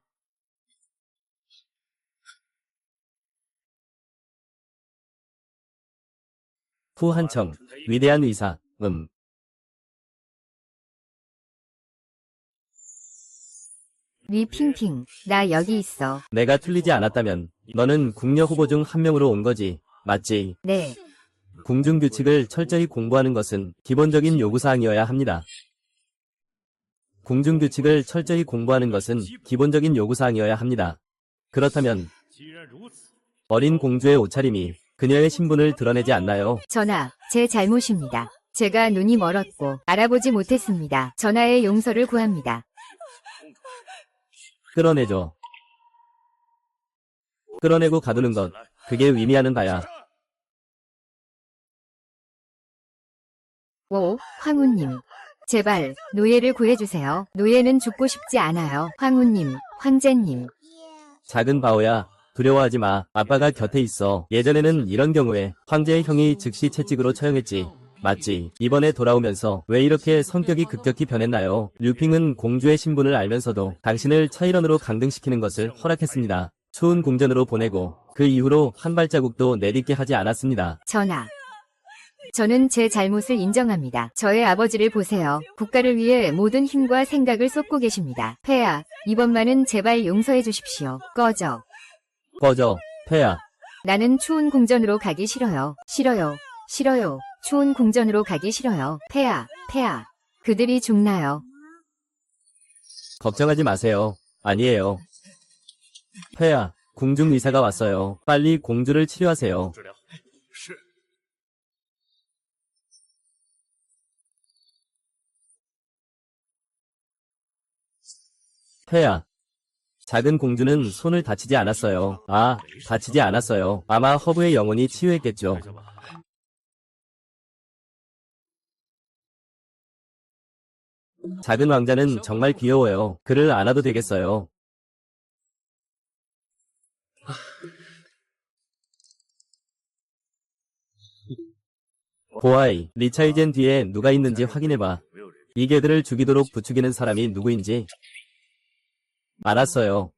후 한청, 위대한 의사, 리핑핑, 나 여기 있어. 내가 틀리지 않았다면 너는 궁녀 후보 중 한 명으로 온 거지. 맞지? 네. 궁중 규칙을 철저히 공부하는 것은 기본적인 요구사항이어야 합니다. 궁중 규칙을 철저히 공부하는 것은 기본적인 요구사항이어야 합니다. 그렇다면 어린 공주의 옷차림이 그녀의 신분을 드러내지 않나요? 전하, 제 잘못입니다. 제가 눈이 멀었고 알아보지 못했습니다. 전하의 용서를 구합니다. 끌어내줘. 끌어내고 가두는 것, 그게 의미하는 바야. 오, 황후님. 제발 노예를 구해주세요. 노예는 죽고 싶지 않아요. 황후님, 황제님. 작은 바오야, 두려워하지 마. 아빠가 곁에 있어. 예전에는 이런 경우에 황제의 형이 즉시 채찍으로 처형했지. 맞지? 이번에 돌아오면서 왜 이렇게 성격이 급격히 변했나요? 류핑은 공주의 신분을 알면서도 당신을 차일원으로 강등시키는 것을 허락했습니다. 추운 궁전으로 보내고 그 이후로 한 발자국도 내딛게 하지 않았습니다. 전하. 저는 제 잘못을 인정합니다. 저의 아버지를 보세요. 국가를 위해 모든 힘과 생각을 쏟고 계십니다. 폐하, 이번만은 제발 용서해 주십시오. 꺼져. 꺼져, 폐하. 나는 추운 궁전으로 가기 싫어요. 싫어요. 싫어요. 추운 궁전으로 가기 싫어요. 폐하, 폐하. 그들이 죽나요? 걱정하지 마세요. 아니에요. 폐하, 궁중 의사가 왔어요. 빨리 공주를 치료하세요. 폐하, 작은 공주는 손을 다치지 않았어요. 아, 다치지 않았어요. 아마 허브의 영혼이 치유했겠죠. 작은 왕자는 정말 귀여워요. 그를 안아도 되겠어요. 보아이, 리차이젠 뒤에 누가 있는지 확인해봐. 이 개들을 죽이도록 부추기는 사람이 누구인지. 알았어요.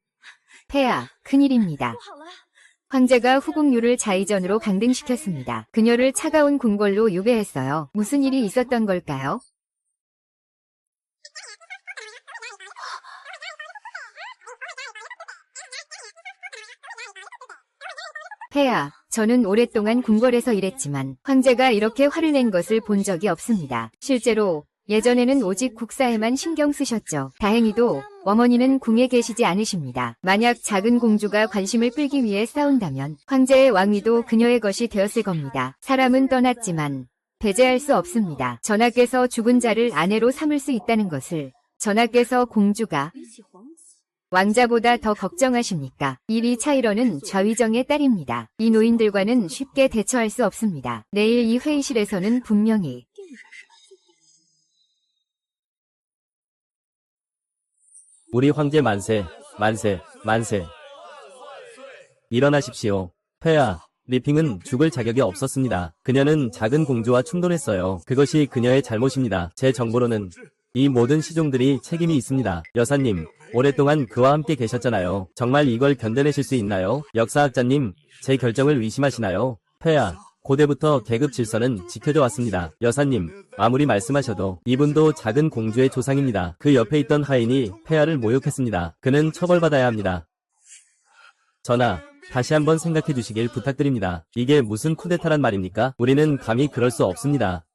폐하, 큰일입니다. 황제가 후궁유를 자의전으로 강등시켰습니다. 그녀를 차가운 궁궐로 유배했어요. 무슨 일이 있었던 걸까요? 폐하, 저는 오랫동안 궁궐에서 일했지만 황제가 이렇게 화를 낸 것을 본 적이 없습니다. 실제로 예전에는 오직 국사에만 신경 쓰셨죠. 다행히도 어머니는 궁에 계시지 않으십니다. 만약 작은 공주가 관심을 끌기 위해 싸운다면 황제의 왕위도 그녀의 것이 되었을 겁니다. 사람은 떠났지만 배제할 수 없습니다. 전하께서 죽은 자를 아내로 삼을 수 있다는 것을 전하께서 공주가 왕자보다 더 걱정하십니까? 이 리차이러는 좌위정의 딸입니다. 이 노인들과는 쉽게 대처할 수 없습니다. 내일 이 회의실에서는 분명히 우리 황제 만세, 만세, 만세. 일어나십시오. 폐하, 리핑은 죽을 자격이 없었습니다. 그녀는 작은 공주와 충돌했어요. 그것이 그녀의 잘못입니다. 제 정보로는 이 모든 시종들이 책임이 있습니다. 여사님, 오랫동안 그와 함께 계셨잖아요. 정말 이걸 견뎌내실 수 있나요? 역사학자님, 제 결정을 의심하시나요? 폐하, 고대부터 계급 질서는 지켜져 왔습니다. 여사님, 아무리 말씀하셔도 이분도 작은 공주의 조상입니다. 그 옆에 있던 하인이 폐하를 모욕했습니다. 그는 처벌받아야 합니다. 전하, 다시 한번 생각해 주시길 부탁드립니다. 이게 무슨 쿠데타란 말입니까? 우리는 감히 그럴 수 없습니다.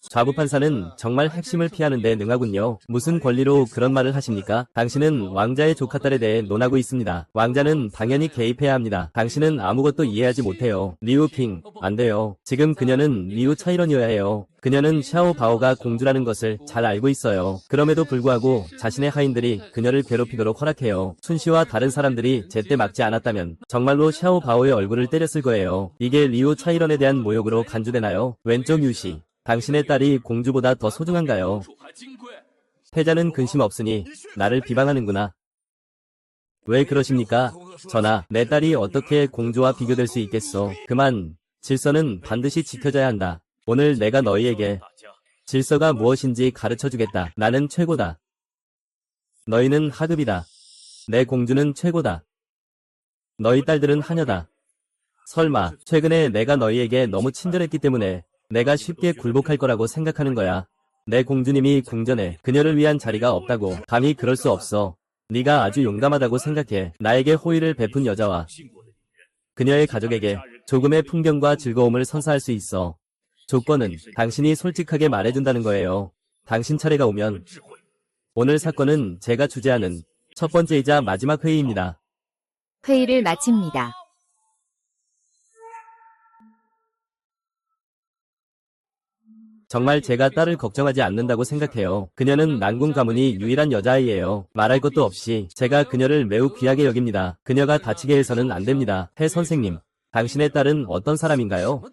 좌부판사는 정말 핵심을 피하는 데 능하군요. 무슨 권리로 그런 말을 하십니까? 당신은 왕자의 조카딸에 대해 논하고 있습니다. 왕자는 당연히 개입해야 합니다. 당신은 아무것도 이해하지 못해요. 리우핑, 안 돼요. 지금 그녀는 리우 차이런이어야 해요. 그녀는 샤오바오가 공주라는 것을 잘 알고 있어요. 그럼에도 불구하고 자신의 하인들이 그녀를 괴롭히도록 허락해요. 춘씨와 다른 사람들이 제때 막지 않았다면 정말로 샤오바오의 얼굴을 때렸을 거예요. 이게 리우 차이런에 대한 모욕으로 간주되나요? 왼쪽 유시. 당신의 딸이 공주보다 더 소중한가요? 패자는 근심 없으니 나를 비방하는구나. 왜 그러십니까? 전하, 내 딸이 어떻게 공주와 비교될 수 있겠소? 그만, 질서는 반드시 지켜져야 한다. 오늘 내가 너희에게 질서가 무엇인지 가르쳐주겠다. 나는 최고다. 너희는 하급이다. 내 공주는 최고다. 너희 딸들은 하녀다. 설마, 최근에 내가 너희에게 너무 친절했기 때문에 내가 쉽게 굴복할 거라고 생각하는 거야. 내 공주님이 궁전에 그녀를 위한 자리가 없다고. 감히 그럴 수 없어. 네가 아주 용감하다고 생각해. 나에게 호의를 베푼 여자와 그녀의 가족에게 조금의 풍경과 즐거움을 선사할 수 있어. 조건은 당신이 솔직하게 말해준다는 거예요. 당신 차례가 오면. 오늘 사건은 제가 주재하는 첫 번째이자 마지막 회의입니다. 회의를 마칩니다. 정말 제가 딸을 걱정하지 않는다고 생각해요. 그녀는 난궁 가문이 유일한 여자아이예요. 말할 것도 없이 제가 그녀를 매우 귀하게 여깁니다. 그녀가 다치게 해서는 안 됩니다. 해 선생님, 당신의 딸은 어떤 사람인가요?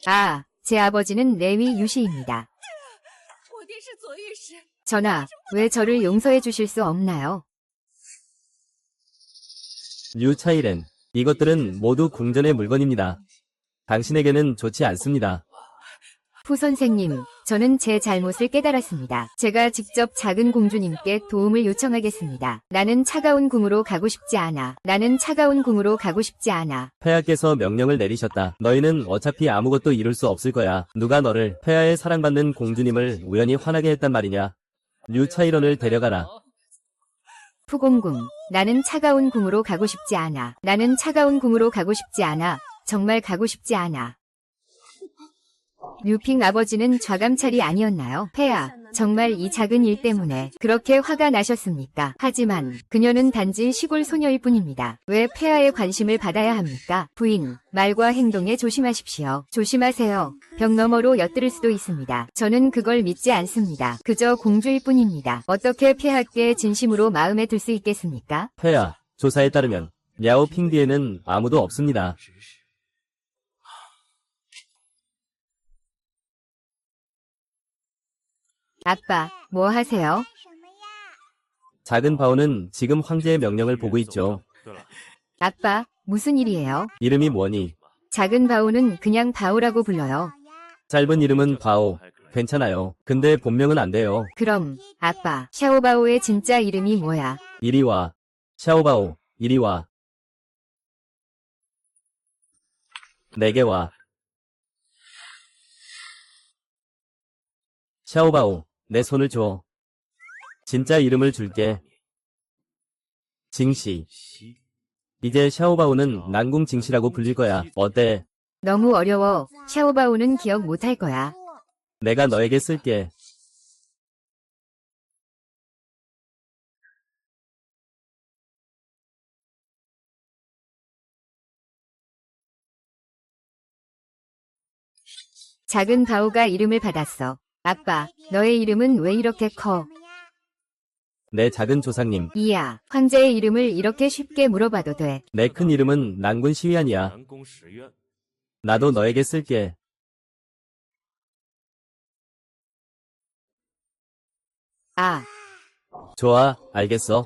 아, 제 아버지는 레위 유시입니다. 전하, 왜 저를 용서해 주실 수 없나요? 류차이렌, 이것들은 모두 궁전의 물건입니다. 당신에게는 좋지 않습니다. 푸 선생님, 저는 제 잘못을 깨달았습니다. 제가 직접 작은 공주님께 도움을 요청하겠습니다. 나는 차가운 궁으로 가고 싶지 않아. 나는 차가운 궁으로 가고 싶지 않아. 폐하께서 명령을 내리셨다. 너희는 어차피 아무것도 이룰 수 없을 거야. 누가 너를 폐하의 사랑받는 공주님을 우연히 화나게 했단 말이냐. 류차이런을 데려가라. 푸공궁. 나는 차가운 궁으로 가고 싶지 않아. 나는 차가운 궁으로 가고 싶지 않아. 정말 가고 싶지 않아. 류핑 아버지는 좌감찰이 아니었나요? 폐하, 정말 이 작은 일 때문에 그렇게 화가 나셨습니까? 하지만 그녀는 단지 시골 소녀일 뿐입니다. 왜 폐하의 관심을 받아야 합니까? 부인, 말과 행동에 조심하십시오. 조심하세요. 벽 너머로 엿들을 수도 있습니다. 저는 그걸 믿지 않습니다. 그저 공주일 뿐입니다. 어떻게 폐하께 진심으로 마음에 들 수 있겠습니까? 폐하, 조사에 따르면 랴오핑 뒤에는 아무도 없습니다. 아빠, 뭐 하세요? 작은 바오는 지금 황제의 명령을 보고 있죠. 아빠, 무슨 일이에요? 이름이 뭐니? 작은 바오는 그냥 바오라고 불러요. 짧은 이름은 바오. 괜찮아요. 근데 본명은 안 돼요. 그럼, 아빠, 샤오바오의 진짜 이름이 뭐야? 이리 와. 샤오바오, 이리 와. 내게 와. 샤오바오, 내 손을 줘. 진짜 이름을 줄게. 징시. 이제 샤오바오는 난궁 징시라고 불릴 거야. 어때? 너무 어려워. 샤오바오는 기억 못할 거야. 내가 너에게 쓸게. 작은 바오가 이름을 받았어. 아빠, 너의 이름은 왜 이렇게 커? 내 작은 조상님. 이야, 황제의 이름을 이렇게 쉽게 물어봐도 돼. 내 큰 이름은 난군 시위안이야. 나도 너에게 쓸게. 아, 좋아, 알겠어.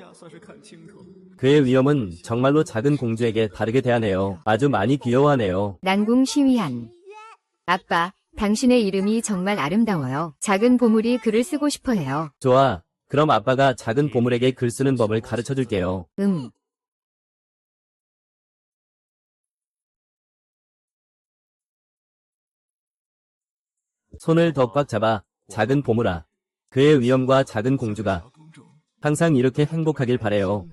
그의 위엄은 정말로 작은 공주에게 다르게 대하네요. 아주 많이 귀여워하네요. 난궁 시위한. 아빠, 당신의 이름이 정말 아름다워요. 작은 보물이 글을 쓰고 싶어 해요. 좋아. 그럼 아빠가 작은 보물에게 글 쓰는 법을 가르쳐 줄게요. 손을 더 꽉 잡아. 작은 보물아. 그의 위엄과 작은 공주가 항상 이렇게 행복하길 바래요.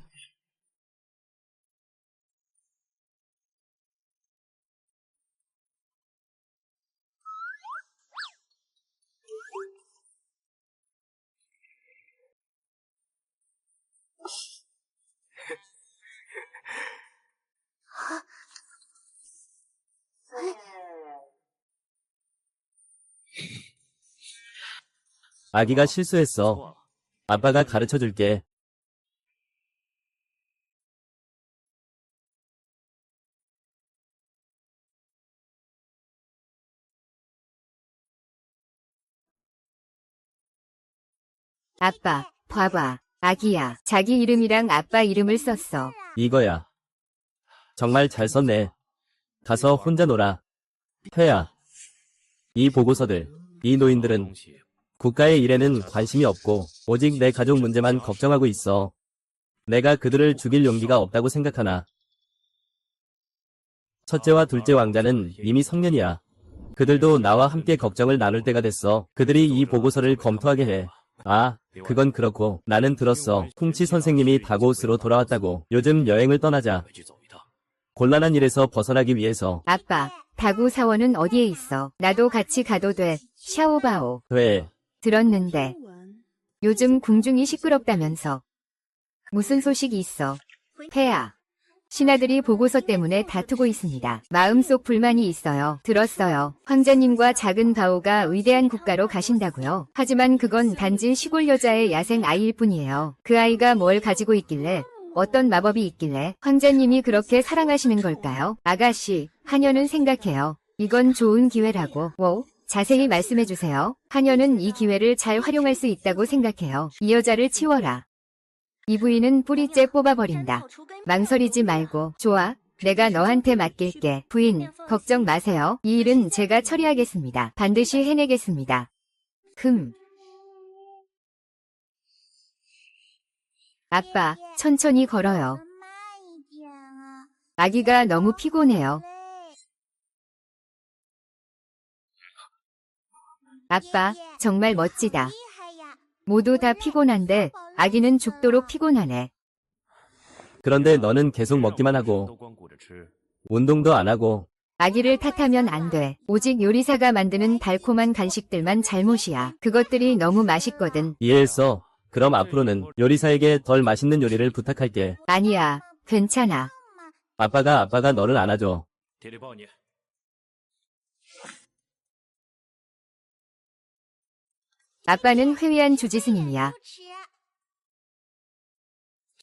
아기가 실수했어. 아빠가 가르쳐 줄게. 아빠, 봐봐. 아기야, 자기 이름이랑 아빠 이름을 썼어. 이거야. 정말 잘 썼네. 가서 혼자 놀아. 회야. 이 보고서들, 이 노인들은 국가의 일에는 관심이 없고 오직 내 가족 문제만 걱정하고 있어. 내가 그들을 죽일 용기가 없다고 생각하나. 첫째와 둘째 왕자는 이미 성년이야. 그들도 나와 함께 걱정을 나눌 때가 됐어. 그들이 이 보고서를 검토하게 해. 아, 그건 그렇고 나는 들었어. 쿵치 선생님이 다고스로 돌아왔다고. 요즘 여행을 떠나자. 곤란한 일에서 벗어나기 위해서. 아빠, 다구 사원은 어디에 있어? 나도 같이 가도 돼. 샤오바오. 돼. 들었는데. 요즘 궁중이 시끄럽다면서. 무슨 소식이 있어? 폐하. 신하들이 보고서 때문에 다투고 있습니다. 마음속 불만이 있어요. 들었어요. 황자님과 작은 바오가 위대한 국가로 가신다고요. 하지만 그건 단지 시골 여자의 야생 아이일 뿐이에요. 그 아이가 뭘 가지고 있길래, 어떤 마법이 있길래 황자님이 그렇게 사랑하시는 걸까요? 아가씨, 하녀는 생각해요. 이건 좋은 기회라고. 자세히 말씀해주세요. 하녀는 이 기회를 잘 활용할 수 있다고 생각해요. 이 여자를 치워라. 이 부인은 뿌리째 뽑아버린다. 망설이지 말고. 좋아. 내가 너한테 맡길게. 부인, 걱정 마세요. 이 일은 제가 처리하겠습니다. 반드시 해내겠습니다. 금. 아빠, 천천히 걸어요. 아기가 너무 피곤해요. 아빠, 정말 멋지다. 모두 다 피곤한데 아기는 죽도록 피곤하네. 그런데 너는 계속 먹기만 하고 운동도 안 하고 아기를 탓하면 안 돼. 오직 요리사가 만드는 달콤한 간식들만 잘못이야. 그것들이 너무 맛있거든. 이해했어. 그럼 앞으로는 요리사에게 덜 맛있는 요리를 부탁할게. 아니야, 괜찮아. 아빠가 너를 안아줘. 아빠는 회의한 주지스님이야.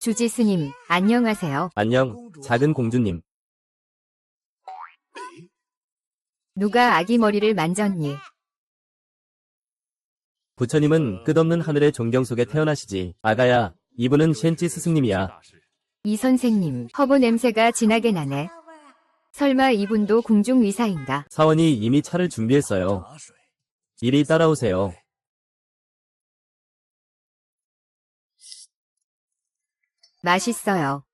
주지스님, 안녕하세요. 안녕, 작은 공주님. 누가 아기 머리를 만졌니? 부처님은 끝없는 하늘의 존경 속에 태어나시지. 아가야, 이분은 셴찌 스승님이야. 이 선생님, 허브 냄새가 진하게 나네. 설마 이분도 궁중의사인가? 사원이 이미 차를 준비했어요. 이리 따라오세요. 맛있어요.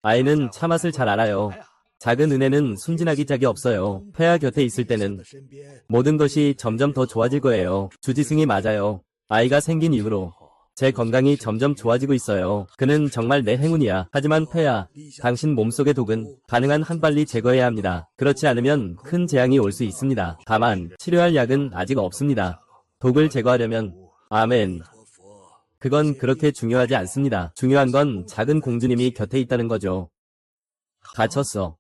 아이는 차 맛을 잘 알아요. 작은 은혜는 순진하기 짝이 없어요. 폐하 곁에 있을 때는 모든 것이 점점 더 좋아질 거예요. 주지승이 맞아요. 아이가 생긴 이후로 제 건강이 점점 좋아지고 있어요. 그는 정말 내 행운이야. 하지만 폐하, 당신 몸속의 독은 가능한 한 빨리 제거해야 합니다. 그렇지 않으면 큰 재앙이 올 수 있습니다. 다만 치료할 약은 아직 없습니다. 독을 제거하려면 아멘. 그건 그렇게 중요하지 않습니다. 중요한 건 작은 공주님이 곁에 있다는 거죠. 갇혔어.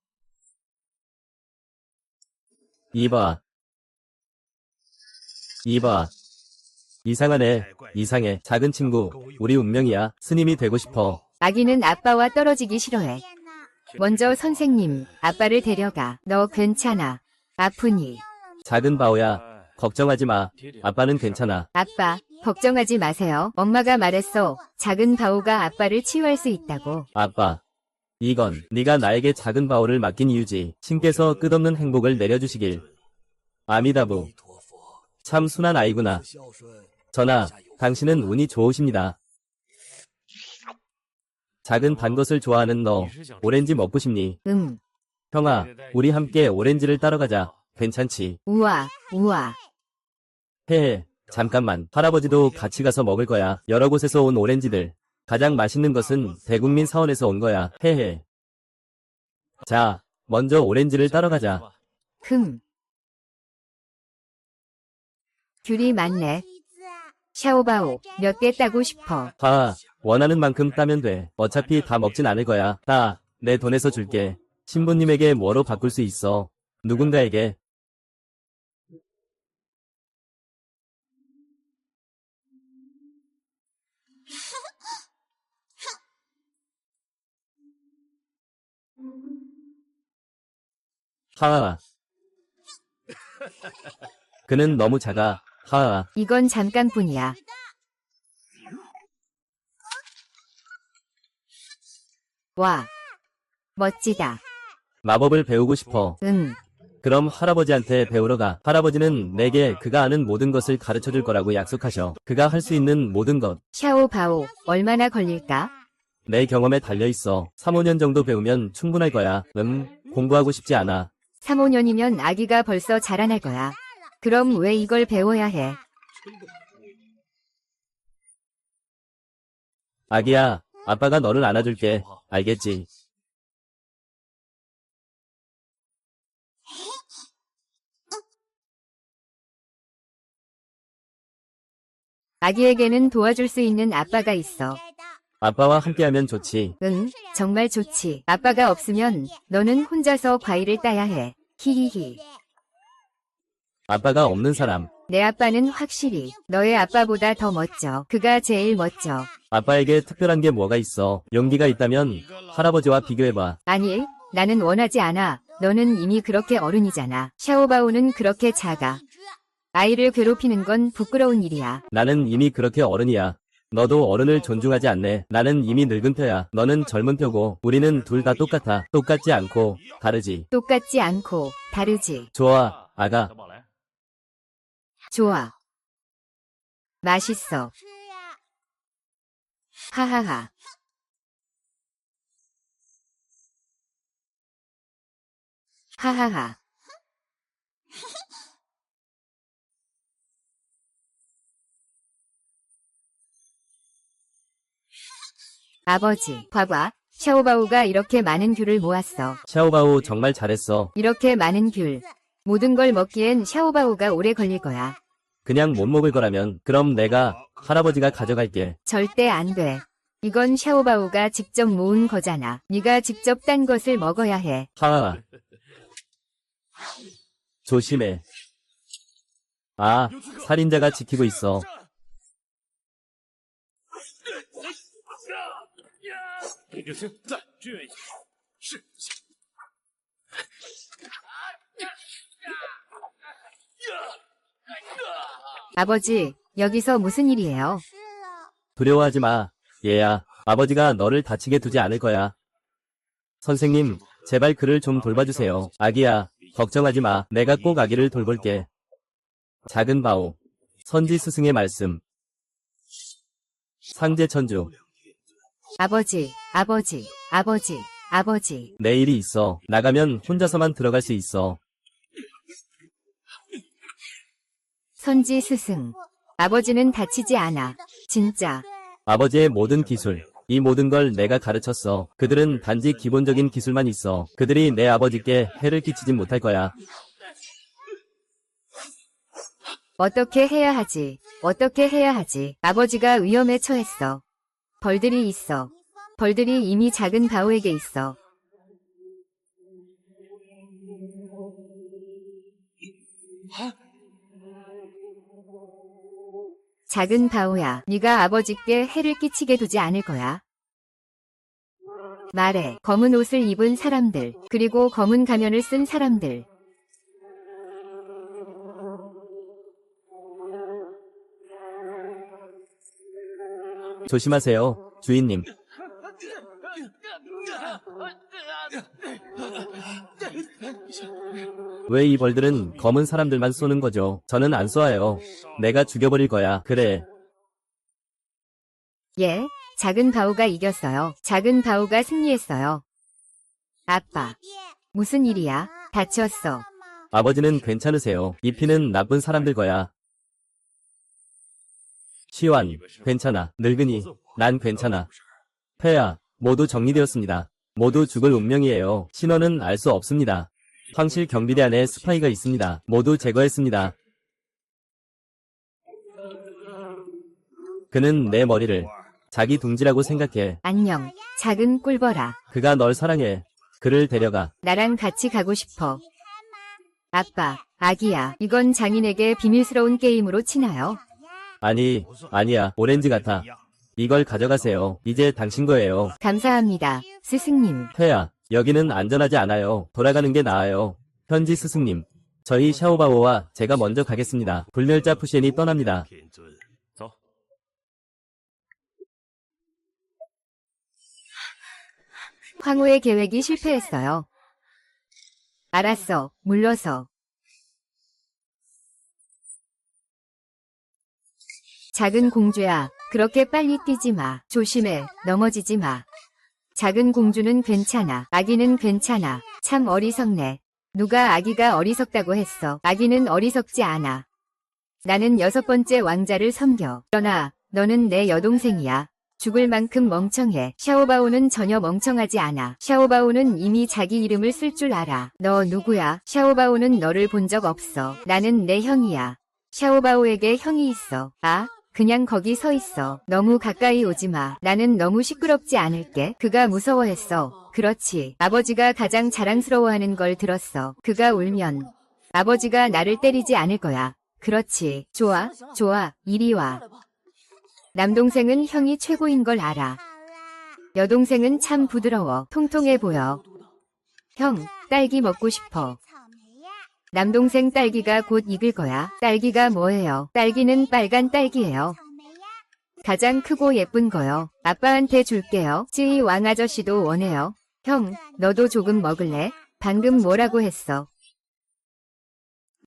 이봐. 이상하네. 이상해. 작은 친구, 우리 운명이야. 스님이 되고 싶어. 아기는 아빠와 떨어지기 싫어해. 먼저 선생님, 아빠를 데려가. 너 괜찮아. 아프니? 작은 바오야, 걱정하지 마. 아빠는 괜찮아. 아빠, 걱정하지 마세요. 엄마가 말했어. 작은 바오가 아빠를 치유할 수 있다고. 아빠. 이건 네가 나에게 작은 바오를 맡긴 이유지. 신께서 끝없는 행복을 내려주시길. 아미다부. 참 순한 아이구나. 전하, 당신은 운이 좋으십니다. 작은 단 것을 좋아하는 너, 오렌지 먹고 싶니? 형아, 우리 함께 오렌지를 따러 가자. 괜찮지? 우와, 우와. 헤헤, 잠깐만. 할아버지도 같이 가서 먹을 거야. 여러 곳에서 온 오렌지들. 가장 맛있는 것은 대국민 사원에서 온 거야. 헤헤. 자, 먼저 오렌지를 따러 가자. 귤이 많네. 샤오바오, 몇 개 따고 싶어. 원하는 만큼 따면 돼. 어차피 다 먹진 않을 거야. 내 돈에서 줄게. 신부님에게 뭐로 바꿀 수 있어? 누군가에게. 하하. 그는 너무 작아. 하하. 이건 잠깐뿐이야. 와, 멋지다. 마법을 배우고 싶어. 그럼 할아버지한테 배우러 가. 할아버지는 내게 그가 아는 모든 것을 가르쳐 줄 거라고 약속하셔. 그가 할 수 있는 모든 것. 샤오바오, 얼마나 걸릴까? 내 경험에 달려있어. 3, 5년 정도 배우면 충분할 거야. 공부하고 싶지 않아. 3, 5년이면 아기가 벌써 자라날 거야. 그럼 왜 이걸 배워야 해? 아기야, 아빠가 너를 안아줄게. 알겠지? 아기에게는 도와줄 수 있는 아빠가 있어. 아빠와 함께하면 좋지. 정말 좋지. 아빠가 없으면 너는 혼자서 과일을 따야 해. 히히히. 아빠가 없는 사람. 내 아빠는 확실히 너의 아빠보다 더 멋져. 그가 제일 멋져. 아빠에게 특별한 게 뭐가 있어? 용기가 있다면 할아버지와 비교해봐. 아니, 나는 원하지 않아. 너는 이미 그렇게 어른이잖아. 샤오바오는 그렇게 작아. 아이를 괴롭히는 건 부끄러운 일이야. 나는 이미 그렇게 어른이야. 너도 어른을 존중하지 않네. 나는 이미 늙은 표야. 너는 젊은 표고 우리는 둘 다 똑같아. 똑같지 않고 다르지. 똑같지 않고 다르지. 좋아, 아가. 좋아. 맛있어. 하하하. 하하하. 아버지, 봐봐. 샤오바오가 이렇게 많은 귤을 모았어. 샤오바오 정말 잘했어. 이렇게 많은 귤. 모든 걸 먹기엔 샤오바오가 오래 걸릴 거야. 그냥 못 먹을 거라면 그럼 내가 할아버지가 가져갈게. 절대 안 돼. 이건 샤오바오가 직접 모은 거잖아. 네가 직접 딴 것을 먹어야 해. 하하. 조심해. 아, 살인자가 지키고 있어. 아버지, 여기서 무슨 일이에요? 두려워하지 마. 얘야, 아버지가 너를 다치게 두지 않을 거야. 선생님, 제발 그를 좀 돌봐주세요. 아기야, 걱정하지 마. 내가 꼭 아기를 돌볼게. 작은 바오. 선지 스승의 말씀. 상제천주. 아버지, 아버지, 아버지, 아버지. 내 일이 있어. 나가면 혼자서만 들어갈 수 있어. 선지 스승. 아버지는 다치지 않아. 진짜. 아버지의 모든 기술, 이 모든 걸 내가 가르쳤어. 그들은 단지 기본적인 기술만 있어. 그들이 내 아버지께 해를 끼치진 못할 거야. 어떻게 해야 하지? 어떻게 해야 하지? 아버지가 위험에 처했어. 벌들이 있어. 벌들이 이미 작은 바오에게 있어. 작은 바오야, 네가 아버지께 해를 끼치게 두지 않을 거야. 말해. 검은 옷을 입은 사람들, 그리고 검은 가면을 쓴 사람들. 조심하세요, 주인님. 왜 이 벌들은 검은 사람들만 쏘는 거죠? 저는 안 쏘아요. 내가 죽여버릴 거야. 그래. 예, 작은 바오가 이겼어요. 작은 바오가 승리했어요. 아빠, 무슨 일이야? 다쳤어. 아버지는 괜찮으세요. 이 피는 나쁜 사람들 거야. 시완, 괜찮아. 늙은이, 난 괜찮아. 폐하, 모두 정리되었습니다. 모두 죽을 운명이에요. 신원은 알 수 없습니다. 황실 경비대 안에 스파이가 있습니다. 모두 제거했습니다. 그는 내 머리를 자기 둥지라고 생각해. 안녕, 작은 꿀벌아. 그가 널 사랑해. 그를 데려가. 나랑 같이 가고 싶어. 아빠, 아기야, 이건 장인에게 비밀스러운 게임으로 치나요? 아니, 아니야. 오렌지 같아. 이걸 가져가세요. 이제 당신 거예요. 감사합니다, 스승님. 폐하, 여기는 안전하지 않아요. 돌아가는 게 나아요. 현지 스승님, 저희 샤오바오와 제가 먼저 가겠습니다. 불멸자 푸시엔이 떠납니다. 황후의 계획이 실패했어요. 알았어, 물러서. 작은 공주야, 그렇게 빨리 뛰지 마. 조심해, 넘어지지 마. 작은 공주는 괜찮아. 아기는 괜찮아. 참 어리석네. 누가 아기가 어리석다고 했어. 아기는 어리석지 않아. 나는 6번째 왕자를 섬겨. 그러나 너는 내 여동생이야. 죽을 만큼 멍청해. 샤오바오는 전혀 멍청하지 않아. 샤오바오는 이미 자기 이름을 쓸 줄 알아. 너 누구야? 샤오바오는 너를 본 적 없어. 나는 내 형이야. 샤오바오에게 형이 있어. 아? 그냥 거기 서 있어. 너무 가까이 오지 마. 나는 너무 시끄럽지 않을게. 그가 무서워했어. 그렇지. 아버지가 가장 자랑스러워하는 걸 들었어. 그가 울면 아버지가 나를 때리지 않을 거야. 그렇지. 좋아, 좋아. 이리 와. 남동생은 형이 최고인 걸 알아. 여동생은 참 부드러워. 통통해 보여. 형, 딸기 먹고 싶어. 남동생 딸기가 곧 익을 거야. 딸기가 뭐예요? 딸기는 빨간 딸기예요. 가장 크고 예쁜 거요. 아빠한테 줄게요. 쯔이 왕아저씨도 원해요. 형, 너도 조금 먹을래? 방금 뭐라고 했어?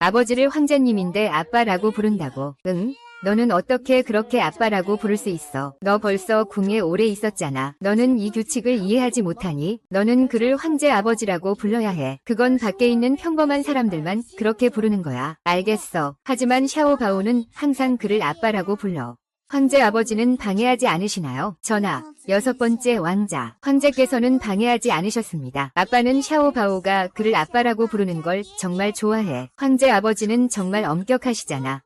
아버지를 황제님인데 아빠라고 부른다고. 응? 너는 어떻게 그렇게 아빠라고 부를 수 있어? 너 벌써 궁에 오래 있었잖아. 너는 이 규칙을 이해하지 못하니? 너는 그를 황제 아버지라고 불러야 해. 그건 밖에 있는 평범한 사람들만 그렇게 부르는 거야. 알겠어. 하지만 샤오바오는 항상 그를 아빠라고 불러. 황제 아버지는 방해하지 않으시나요? 전하, 6번째 왕자. 황제께서는 방해하지 않으셨습니다. 아빠는 샤오바오가 그를 아빠라고 부르는 걸 정말 좋아해. 황제 아버지는 정말 엄격하시잖아.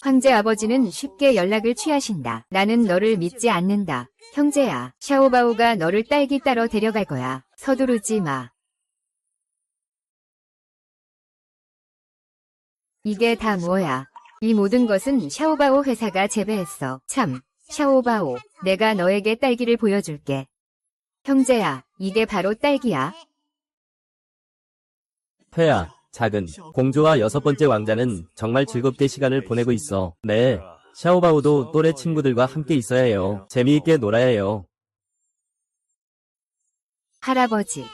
황제 아버지는 쉽게 연락을 취하신다. 나는 너를 믿지 않는다. 형제야, 샤오바오가 너를 딸기 따러 데려갈 거야. 서두르지 마. 이게 다 뭐야? 이 모든 것은 샤오바오 회사가 재배했어. 참, 샤오바오, 내가 너에게 딸기를 보여줄게. 형제야, 이게 바로 딸기야. 폐야, 작은 공주와 6번째 왕자는 정말 즐겁게 시간을 보내고 있어. 네, 샤오바오도 또래 친구들과 함께 있어야 해요. 재미있게 놀아야 해요. 할아버지.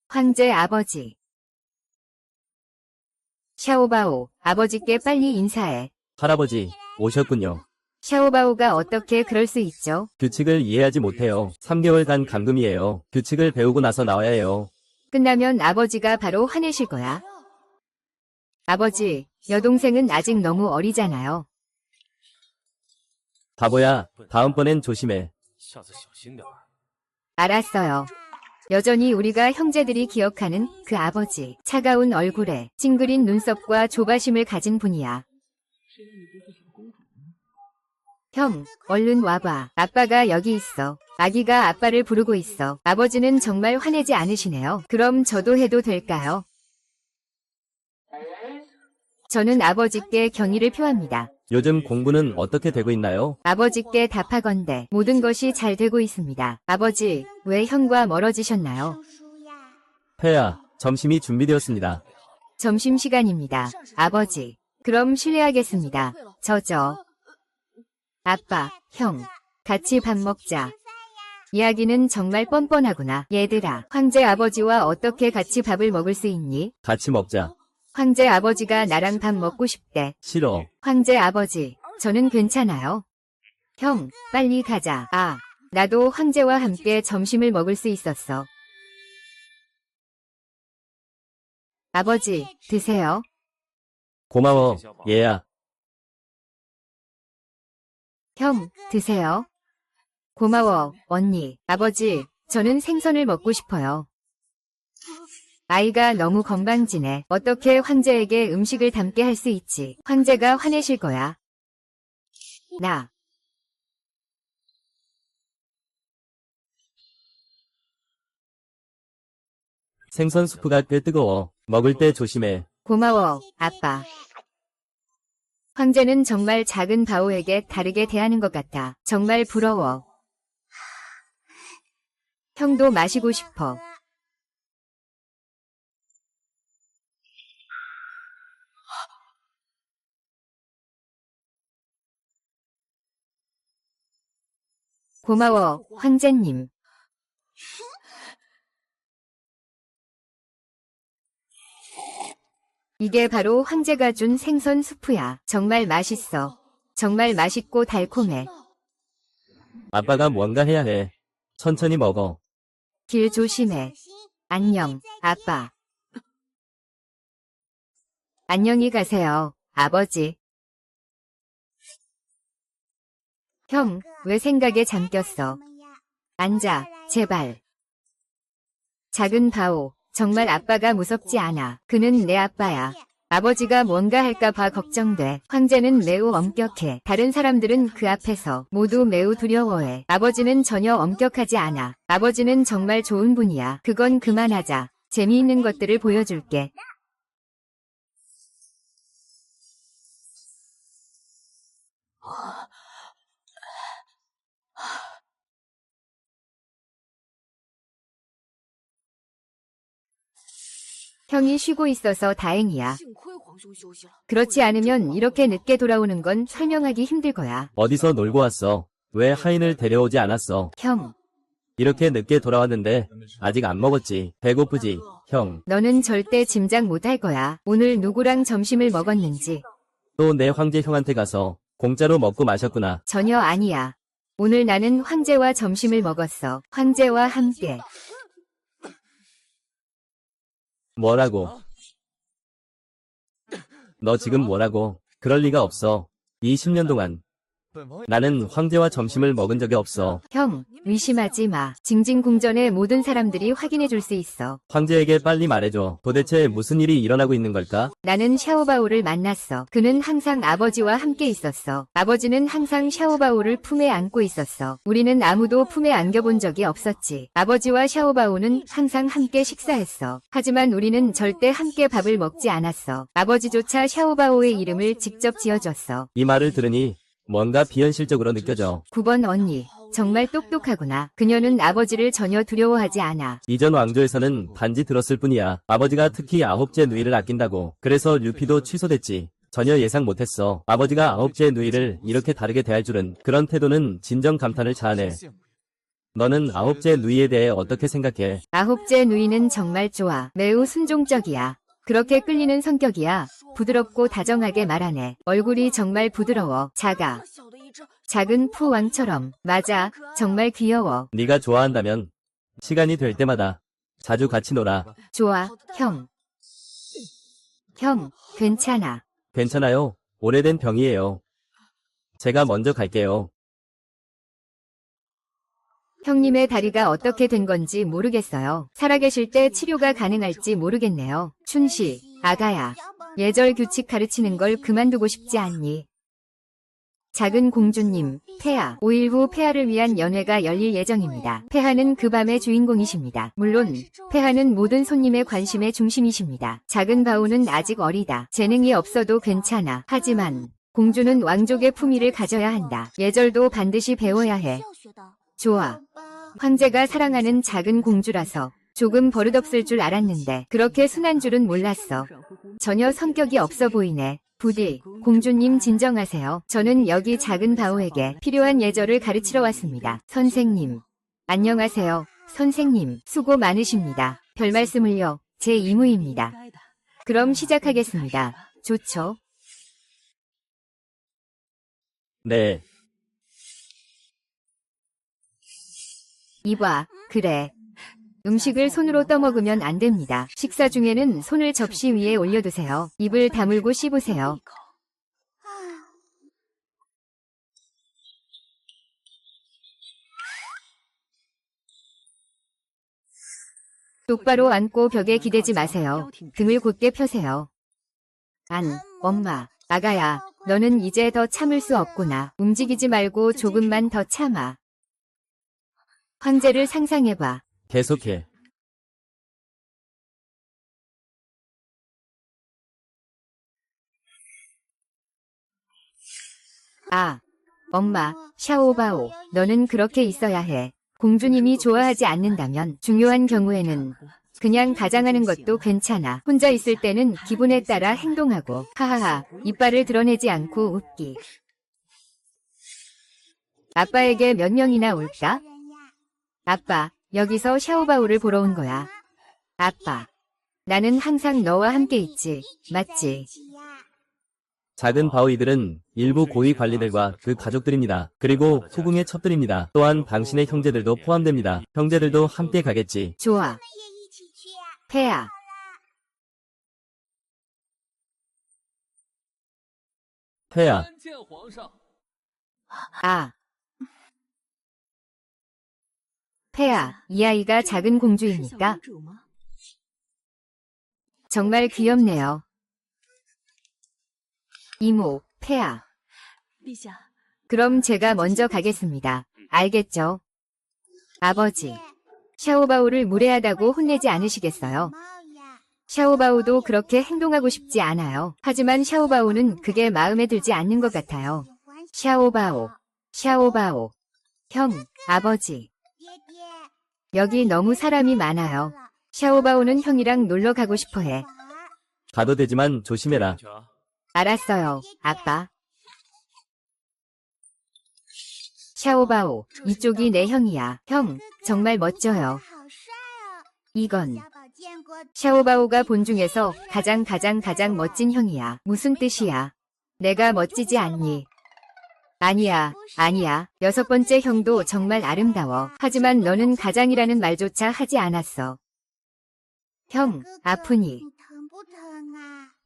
황제 아버지. 샤오바오, 아버지께 빨리 인사해. 할아버지, 오셨군요. 샤오바오가 어떻게 그럴 수 있죠? 규칙을 이해하지 못해요. 3개월간 감금이에요. 규칙을 배우고 나서 나와야 해요. 끝나면 아버지가 바로 화내실 거야. 아버지, 여동생은 아직 너무 어리잖아요. 바보야, 다음번엔 조심해. 알았어요. 여전히 우리가 형제들이 기억하는 그 아버지. 차가운 얼굴에 찡그린 눈썹과 조바심을 가진 분이야. 형, 얼른 와봐. 아빠가 여기 있어. 아기가 아빠를 부르고 있어. 아버지는 정말 화내지 않으시네요. 그럼 저도 해도 될까요? 저는 아버지께 경의를 표합니다. 요즘 공부는 어떻게 되고 있나요? 아버지께 답하건대 모든 것이 잘 되고 있습니다. 아버지, 왜 형과 멀어지셨나요? 폐야, 점심이 준비되었습니다. 점심시간입니다. 아버지, 그럼 실례하겠습니다. 아빠, 형, 같이 밥 먹자. 이야기는 정말 뻔뻔하구나. 얘들아, 황제 아버지와 어떻게 같이 밥을 먹을 수 있니? 같이 먹자. 황제 아버지가 나랑 밥 먹고 싶대. 싫어. 황제 아버지, 저는 괜찮아요. 형, 빨리 가자. 아, 나도 황제와 함께 점심을 먹을 수 있었어. 아버지, 드세요. 고마워, 얘야. 형, 드세요. 고마워, 언니. 아버지, 저는 생선을 먹고 싶어요. 아이가 너무 건방지네. 어떻게 황제에게 음식을 담게 할 수 있지? 황제가 화내실 거야. 생선 수프가 꽤 뜨거워. 먹을 때 조심해. 고마워, 아빠. 황제는 정말 작은 바오에게 다르게 대하는 것 같아. 정말 부러워. 형도 마시고 싶어. 고마워, 황제님. 이게 바로 황제가 준 생선 수프야. 정말 맛있어. 정말 맛있고 달콤해. 아빠가 뭔가 해야 해. 천천히 먹어. 길 조심해. 안녕, 아빠. 안녕히 가세요, 아버지. 형, 왜 생각에 잠겼어? 앉아, 제발. 작은 바오, 정말 아빠가 무섭지 않아. 그는 내 아빠야. 아버지가 뭔가 할까 봐 걱정돼. 황제는 매우 엄격해. 다른 사람들은 그 앞에서 모두 매우 두려워해. 아버지는 전혀 엄격하지 않아. 아버지는 정말 좋은 분이야. 그건 그만하자. 재미있는 것들을 보여줄게. 형이 쉬고 있어서 다행이야. 그렇지 않으면 이렇게 늦게 돌아오는 건 설명하기 힘들 거야. 어디서 놀고 왔어? 왜 하인을 데려오지 않았어? 형, 이렇게 늦게 돌아왔는데 아직 안 먹었지. 배고프지, 형. 너는 절대 짐작 못할 거야. 오늘 누구랑 점심을 먹었는지. 또 내 황제 형한테 가서 공짜로 먹고 마셨구나. 전혀 아니야. 오늘 나는 황제와 점심을 먹었어. 황제와 함께. 뭐라고? 너 지금 뭐라고? 그럴 리가 없어. 이 10년 동안 나는 황제와 점심을 먹은 적이 없어. 형, 의심하지 마. 징징궁전의 모든 사람들이 확인해 줄 수 있어. 황제에게 빨리 말해줘. 도대체 무슨 일이 일어나고 있는 걸까? 나는 샤오바오를 만났어. 그는 항상 아버지와 함께 있었어. 아버지는 항상 샤오바오를 품에 안고 있었어. 우리는 아무도 품에 안겨본 적이 없었지. 아버지와 샤오바오는 항상 함께 식사했어. 하지만 우리는 절대 함께 밥을 먹지 않았어. 아버지조차 샤오바오의 이름을 직접 지어줬어. 이 말을 들으니 뭔가 비현실적으로 느껴져. 9번 언니, 정말 똑똑하구나. 그녀는 아버지를 전혀 두려워하지 않아. 이전 왕조에서는 단지 들었을 뿐이야. 아버지가 특히 아홉째 누이를 아낀다고. 그래서 류피도 취소됐지. 전혀 예상 못했어. 아버지가 아홉째 누이를 이렇게 다르게 대할 줄은. 그런 태도는 진정 감탄을 자아내. 너는 아홉째 누이에 대해 어떻게 생각해? 아홉째 누이는 정말 좋아. 매우 순종적이야. 그렇게 끌리는 성격이야. 부드럽고 다정하게 말하네. 얼굴이 정말 부드러워. 작아. 작은 푸왕처럼. 맞아. 정말 귀여워. 네가 좋아한다면 시간이 될 때마다 자주 같이 놀아. 좋아, 형. 형, 괜찮아. 괜찮아요. 오래된 병이에요. 제가 먼저 갈게요. 형님의 다리가 어떻게 된 건지 모르겠어요. 살아계실 때 치료가 가능할지 모르겠네요. 춘씨, 아가야. 예절 규칙 가르치는 걸 그만두고 싶지 않니? 작은 공주님, 폐하. 5일 후 폐하를 위한 연회가 열릴 예정입니다. 폐하는 그 밤의 주인공이십니다. 물론 폐하는 모든 손님의 관심의 중심이십니다. 작은 바오는 아직 어리다. 재능이 없어도 괜찮아. 하지만 공주는 왕족의 품위를 가져야 한다. 예절도 반드시 배워야 해. 좋아. 황제가 사랑하는 작은 공주라서 조금 버릇없을 줄 알았는데 그렇게 순한 줄은 몰랐어. 전혀 성격이 없어 보이네. 부디 공주님 진정하세요. 저는 여기 작은 바오에게 필요한 예절을 가르치러 왔습니다. 선생님. 안녕하세요. 선생님, 수고 많으십니다. 별말씀을요. 제 임무입니다. 그럼 시작하겠습니다. 좋죠? 네. 이봐, 그래. 음식을 손으로 떠먹으면 안 됩니다. 식사 중에는 손을 접시 위에 올려두세요. 입을 다물고 씹으세요. 똑바로 앉고 벽에 기대지 마세요. 등을 곧게 펴세요. 엄마, 아가야, 너는 이제 더 참을 수 없구나. 움직이지 말고 조금만 더 참아. 황제를 상상해봐. 계속해. 엄마, 샤오바오, 너는 그렇게 있어야 해. 공주님이 좋아하지 않는다면 중요한 경우에는 그냥 가장하는 것도 괜찮아. 혼자 있을 때는 기분에 따라 행동하고 하하하 이빨을 드러내지 않고 웃기. 아빠에게 몇 명이나 올까? 아빠, 여기서 샤오바오를 보러 온 거야. 아빠, 나는 항상 너와 함께 있지. 맞지? 작은 바오이들은 일부 고위 관리들과 그 가족들입니다. 그리고 후궁의 첩들입니다. 또한 당신의 형제들도 포함됩니다. 형제들도 함께 가겠지. 좋아. 폐하. 폐하, 폐하, 이 아이가 작은 공주입니까? 정말 귀엽네요. 이모, 폐하. 그럼 제가 먼저 가겠습니다. 알겠죠? 아버지, 샤오바오를 무례하다고 혼내지 않으시겠어요? 샤오바오도 그렇게 행동하고 싶지 않아요. 하지만 샤오바오는 그게 마음에 들지 않는 것 같아요. 샤오바오, 샤오바오. 형, 아버지. 여기 너무 사람이 많아요. 샤오바오는 형이랑 놀러 가고 싶어 해. 가도 되지만 조심해라. 샤오바오, 이쪽이 내 형이야. 형, 정말 멋져요. 이건 샤오바오가 본 중에서 가장 멋진 형이야. 무슨 뜻이야? 내가 멋지지 않니? 아니야. 6번째 형도 정말 아름다워. 하지만 너는 가장이라는 말조차 하지 않았어. 형, 아프니?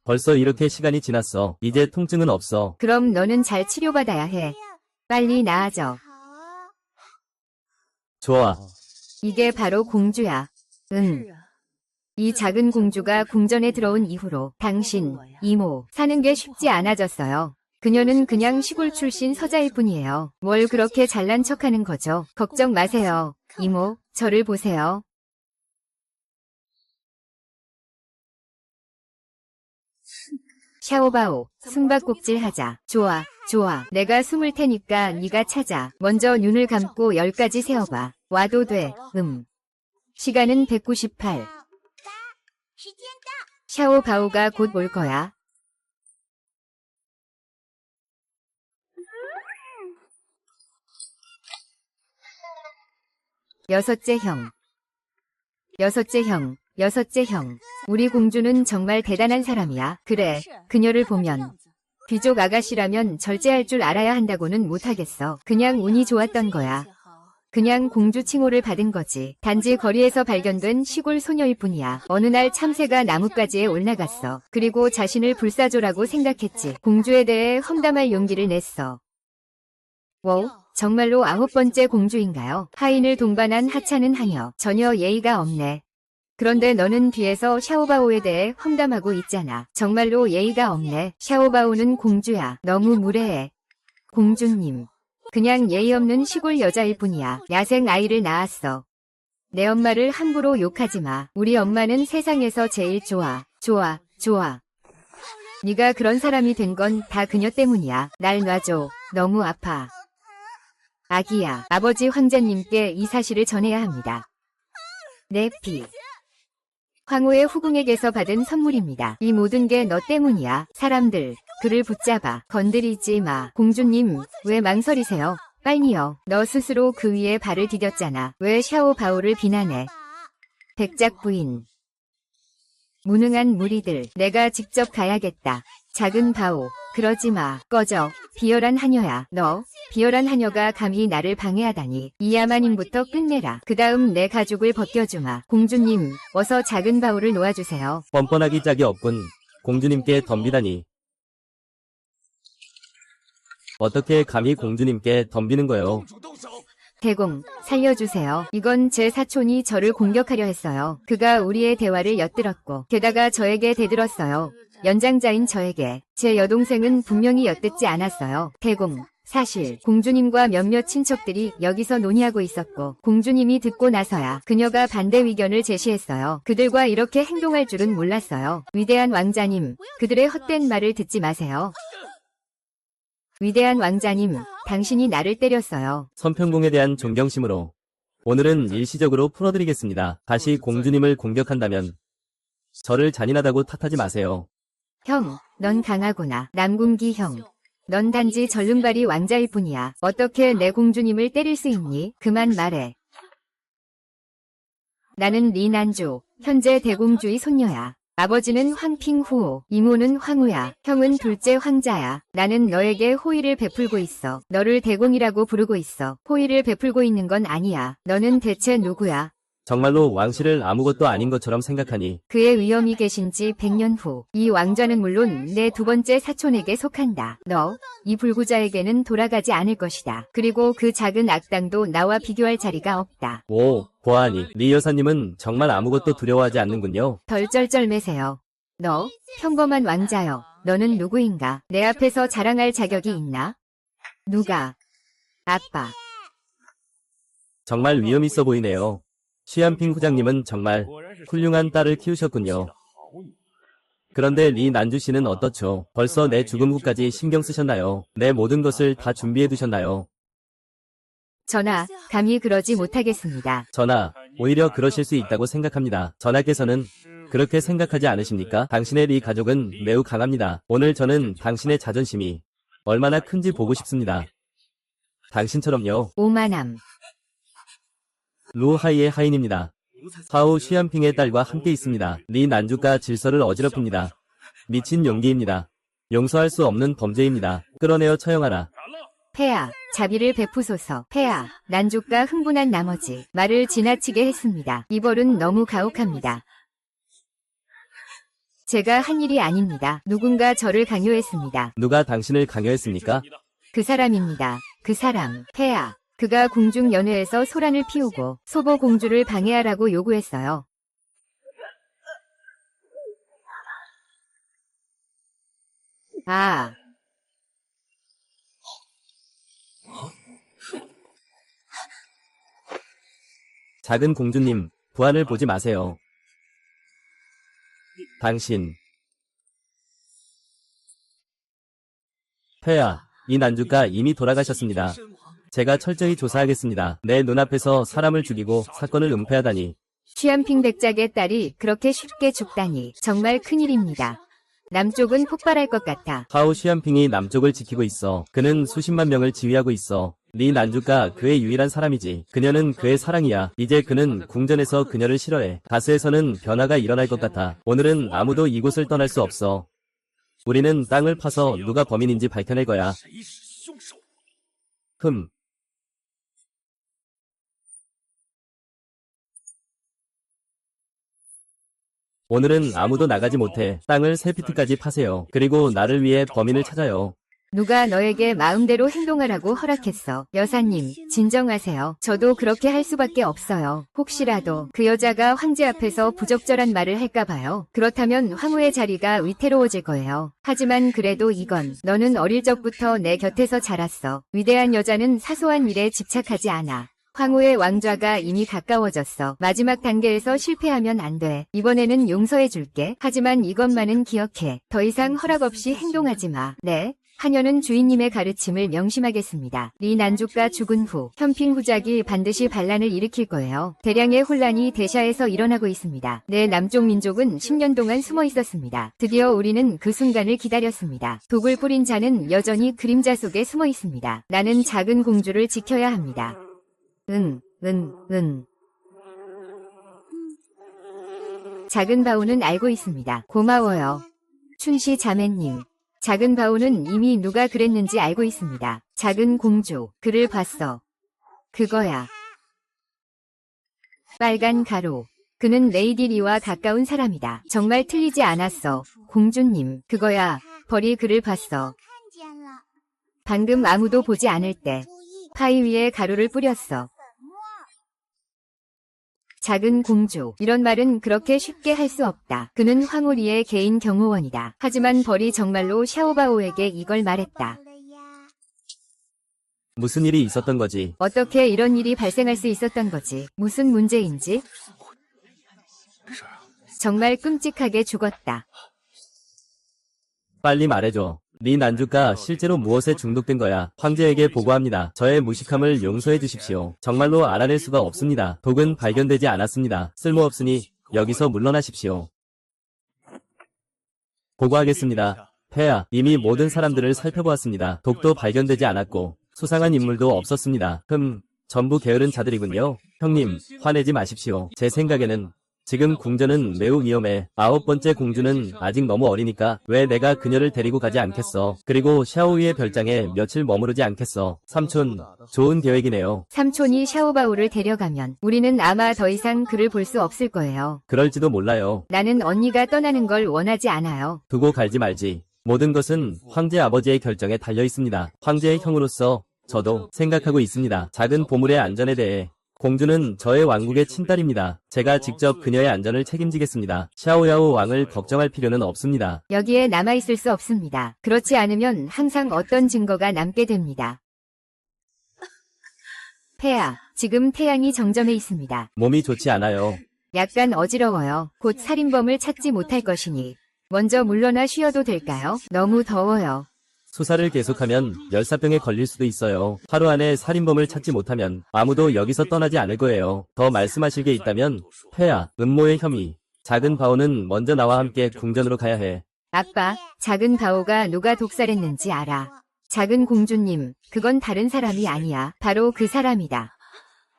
벌써 이렇게 시간이 지났어. 이제 통증은 없어. 그럼 너는 잘 치료받아야 해. 빨리 나아져. 좋아. 이게 바로 공주야. 응. 이 작은 공주가 궁전에 들어온 이후로 당신, 이모, 사는 게 쉽지 않아졌어요. 그녀는 그냥 시골 출신 서자일 뿐이에요. 뭘 그렇게 잘난 척하는 거죠? 걱정 마세요. 이모, 저를 보세요. 샤오바오, 숨바꼭질 하자. 좋아. 내가 숨을 테니까 네가 찾아. 먼저 눈을 감고 10까지 세어봐. 와도 돼. 시간은 198. 샤오바오가 곧 올 거야. 여섯째 형. 우리 공주는 정말 대단한 사람이야. 그래, 그녀를 보면. 귀족 아가씨라면 절제할 줄 알아야 한다고는 못하겠어. 그냥 운이 좋았던 거야. 그냥 공주 칭호를 받은 거지. 단지 거리에서 발견된 시골 소녀일 뿐이야. 어느 날 참새가 나뭇가지에 올라갔어. 그리고 자신을 불사조라고 생각했지. 공주에 대해 험담할 용기를 냈어. 워, 정말로 9번째 공주인가요? 하인을 동반한 하찮은 하녀. 전혀 예의가 없네. 그런데 너는 뒤에서 샤오바오에 대해 험담하고 있잖아. 정말로 예의가 없네. 샤오바오는 공주야. 너무 무례해. 공주님. 그냥 예의 없는 시골 여자일 뿐이야. 야생 아이를 낳았어. 내 엄마를 함부로 욕하지 마. 우리 엄마는 세상에서 제일 좋아. 네가 그런 사람이 된 건 다 그녀 때문이야. 날 놔줘. 너무 아파. 아기야. 아버지 황제님께 이 사실을 전해야 합니다. 내 피. 황후의 후궁에게서 받은 선물입니다. 이 모든 게 너 때문이야. 사람들, 그를 붙잡아. 건드리지 마. 공주님, 왜 망설이세요? 빨리요. 너 스스로 그 위에 발을 디뎠잖아. 왜 샤오바오를 비난해? 백작 부인. 무능한 무리들, 내가 직접 가야겠다. 작은 바오, 그러지 마. 꺼져. 비열한 하녀야. 너, 비열한 하녀가 감히 나를 방해하다니. 이 야만인부터 끝내라. 그 다음 내 가죽을 벗겨주마. 공주님, 어서 작은 바오를 놓아주세요. 뻔뻔하기 짝이 없군. 공주님께 덤비다니. 어떻게 감히 공주님께 덤비는 거요? 대공, 살려주세요. 이건 제 사촌이 저를 공격하려 했어요. 그가 우리의 대화를 엿들었고, 게다가 저에게 대들었어요. 연장자인 저에게. 제 여동생은 분명히 엿듣지 않았어요. 대공, 사실 공주님과 몇몇 친척들이 여기서 논의하고 있었고, 공주님이 듣고 나서야 그녀가 반대 의견을 제시했어요. 그들과 이렇게 행동할 줄은 몰랐어요. 위대한 왕자님, 그들의 헛된 말을 듣지 마세요. 위대한 왕자님, 당신이 나를 때렸어요. 선평공에 대한 존경심으로 오늘은 일시적으로 풀어드리겠습니다. 다시 공주님을 공격한다면 저를 잔인하다고 탓하지 마세요. 형, 넌 강하구나. 남궁기 형. 넌 단지 절름발이 왕자일 뿐이야. 어떻게 내 공주님을 때릴 수 있니? 그만 말해. 나는 리난조, 현재 대공주의 손녀야. 아버지는 황핑후오, 이모는 황후야. 형은 둘째 황자야. 나는 너에게 호의를 베풀고 있어. 너를 대공이라고 부르고 있어. 호의를 베풀고 있는 건 아니야. 너는 대체 누구야? 정말로 왕실을 아무것도 아닌 것처럼 생각하니 그의 위엄이 계신 지 100년 후, 이 왕좌는 물론 내 2번째 사촌에게 속한다. 너, 이 불구자에게는 돌아가지 않을 것이다. 그리고 그 작은 악당도 나와 비교할 자리가 없다. 오, 보아하니 리 여사님은 정말 아무것도 두려워하지 않는군요. 덜 쩔쩔매세요. 너, 평범한 왕자여. 너는 누구인가? 내 앞에서 자랑할 자격이 있나? 누가? 아빠. 정말 위험 있어 보이네요. 시안핑 후장님은 정말 훌륭한 딸을 키우셨군요. 그런데 리 난주 씨는 어떻죠? 벌써 내 죽음 후까지 신경 쓰셨나요? 내 모든 것을 다 준비해 두셨나요? 전하, 감히 그러지 못하겠습니다. 전하, 오히려 그러실 수 있다고 생각합니다. 전하께서는 그렇게 생각하지 않으십니까? 당신의 리 가족은 매우 강합니다. 오늘 저는 당신의 자존심이 얼마나 큰지 보고 싶습니다. 당신처럼요. 오만함. 루하이의 하인입니다. 하우 쉬안핑의 딸과 함께 있습니다. 리 난주가 질서를 어지럽힙니다. 미친 용기입니다. 용서할 수 없는 범죄입니다. 끌어내어 처형하라. 폐하, 자비를 베푸소서. 폐하, 난주가 흥분한 나머지 말을 지나치게 했습니다. 이 벌은 너무 가혹합니다. 제가 한 일이 아닙니다. 누군가 저를 강요했습니다. 누가 당신을 강요했습니까? 그 사람입니다. 그 사람. 폐하, 그가 궁중 연회에서 소란을 피우고 소보 공주를 방해하라고 요구했어요. 아, 작은 공주님, 부하를 보지 마세요. 당신. 폐하, 이 난주가 이미 돌아가셨습니다. 제가 철저히 조사하겠습니다. 내 눈앞에서 사람을 죽이고 사건을 은폐하다니. 쉬안핑 백작의 딸이 그렇게 쉽게 죽다니 정말 큰일입니다. 남쪽은 폭발할 것 같아. 하우 쉬안핑이 남쪽을 지키고 있어. 그는 수십만 명을 지휘하고 있어. 리 난주가 그의 유일한 사람이지. 그녀는 그의 사랑이야. 이제 그는 궁전에서 그녀를 싫어해. 다스에서는 변화가 일어날 것 같아. 오늘은 아무도 이곳을 떠날 수 없어. 우리는 땅을 파서 누가 범인인지 밝혀낼 거야. 오늘은 아무도 나가지 못해. 땅을 3피트까지 파세요. 그리고 나를 위해 범인을 찾아요. 누가 너에게 마음대로 행동하라고 허락했어. 여사님, 진정하세요. 저도 그렇게 할 수밖에 없어요. 혹시라도 그 여자가 황제 앞에서 부적절한 말을 할까 봐요. 그렇다면 황후의 자리가 위태로워질 거예요. 하지만 그래도 이건 너는 어릴 적부터 내 곁에서 자랐어. 위대한 여자는 사소한 일에 집착하지 않아. 황후의 왕좌가 이미 가까워졌어. 마지막 단계에서 실패하면 안 돼. 이번에는 용서해줄게. 하지만 이것만은 기억해. 더 이상 허락 없이 행동하지 마. 네. 하녀는 주인님의 가르침을 명심하겠습니다. 리 난주가 죽은 후 현핑 후작이 반드시 반란을 일으킬 거예요. 대량의 혼란이 대샤에서 일어나고 있습니다. 내 남쪽 민족은 10년 동안 숨어 있었습니다. 드디어 우리는 그 순간을 기다렸습니다. 독을 뿌린 자는 여전히 그림자 속에 숨어 있습니다. 나는 작은 공주를 지켜야 합니다. 작은 바우는 알고 있습니다. 고마워요. 춘시 자매님. 작은 바우는 이미 누가 그랬는지 알고 있습니다. 작은 공주, 그를 봤어. 그거야. 빨간 가루. 그는 레이디 리와 가까운 사람이다. 정말 틀리지 않았어. 공주님, 그거야. 벌이 그를 봤어. 방금 아무도 보지 않을 때 파이 위에 가루를 뿌렸어. 작은 공주, 이런 말은 그렇게 쉽게 할 수 없다. 그는 황후리의 개인 경호원이다. 하지만 벌이 정말로 샤오바오에게 이걸 말했다. 무슨 일이 있었던 거지? 어떻게 이런 일이 발생할 수 있었던 거지? 무슨 문제인지? 정말 끔찍하게 죽었다. 빨리 말해줘. 리 난주가 실제로 무엇에 중독된 거야? 황제에게 보고합니다. 저의 무식함을 용서해 주십시오. 정말로 알아낼 수가 없습니다. 독은 발견되지 않았습니다. 쓸모없으니 여기서 물러나십시오. 보고하겠습니다. 폐하, 이미 모든 사람들을 살펴보았습니다. 독도 발견되지 않았고 수상한 인물도 없었습니다. 전부 게으른 자들이군요. 형님, 화내지 마십시오. 제 생각에는 지금 궁전은 매우 위험해. 9번째 공주는 아직 너무 어리니까 왜 내가 그녀를 데리고 가지 않겠어. 그리고 샤오위의 별장에 며칠 머무르지 않겠어. 삼촌, 좋은 계획이네요. 삼촌이 샤오바오를 데려가면 우리는 아마 더 이상 그를 볼 수 없을 거예요. 그럴지도 몰라요. 나는 언니가 떠나는 걸 원하지 않아요. 두고 갈지 말지. 모든 것은 황제 아버지의 결정에 달려 있습니다. 황제의 형으로서 저도 생각하고 있습니다. 작은 보물의 안전에 대해. 공주는 저의 왕국의 친딸입니다. 제가 직접 그녀의 안전을 책임지겠습니다. 샤오야오 왕을 걱정할 필요는 없습니다. 여기에 남아있을 수 없습니다. 그렇지 않으면 항상 어떤 증거가 남게 됩니다. 폐하, 지금 태양이 정점에 있습니다. 몸이 좋지 않아요. 약간 어지러워요. 곧 살인범을 찾지 못할 것이니 먼저 물러나 쉬어도 될까요? 너무 더워요. 수사를 계속하면 열사병에 걸릴 수도 있어요. 하루 안에 살인범을 찾지 못하면 아무도 여기서 떠나지 않을 거예요. 더 말씀하실 게 있다면 폐하, 음모의 혐의. 작은 바오는 먼저 나와 함께 궁전으로 가야 해. 아빠, 작은 바오가 누가 독살했는지 알아. 작은 공주님, 그건 다른 사람이 아니야. 바로 그 사람이다.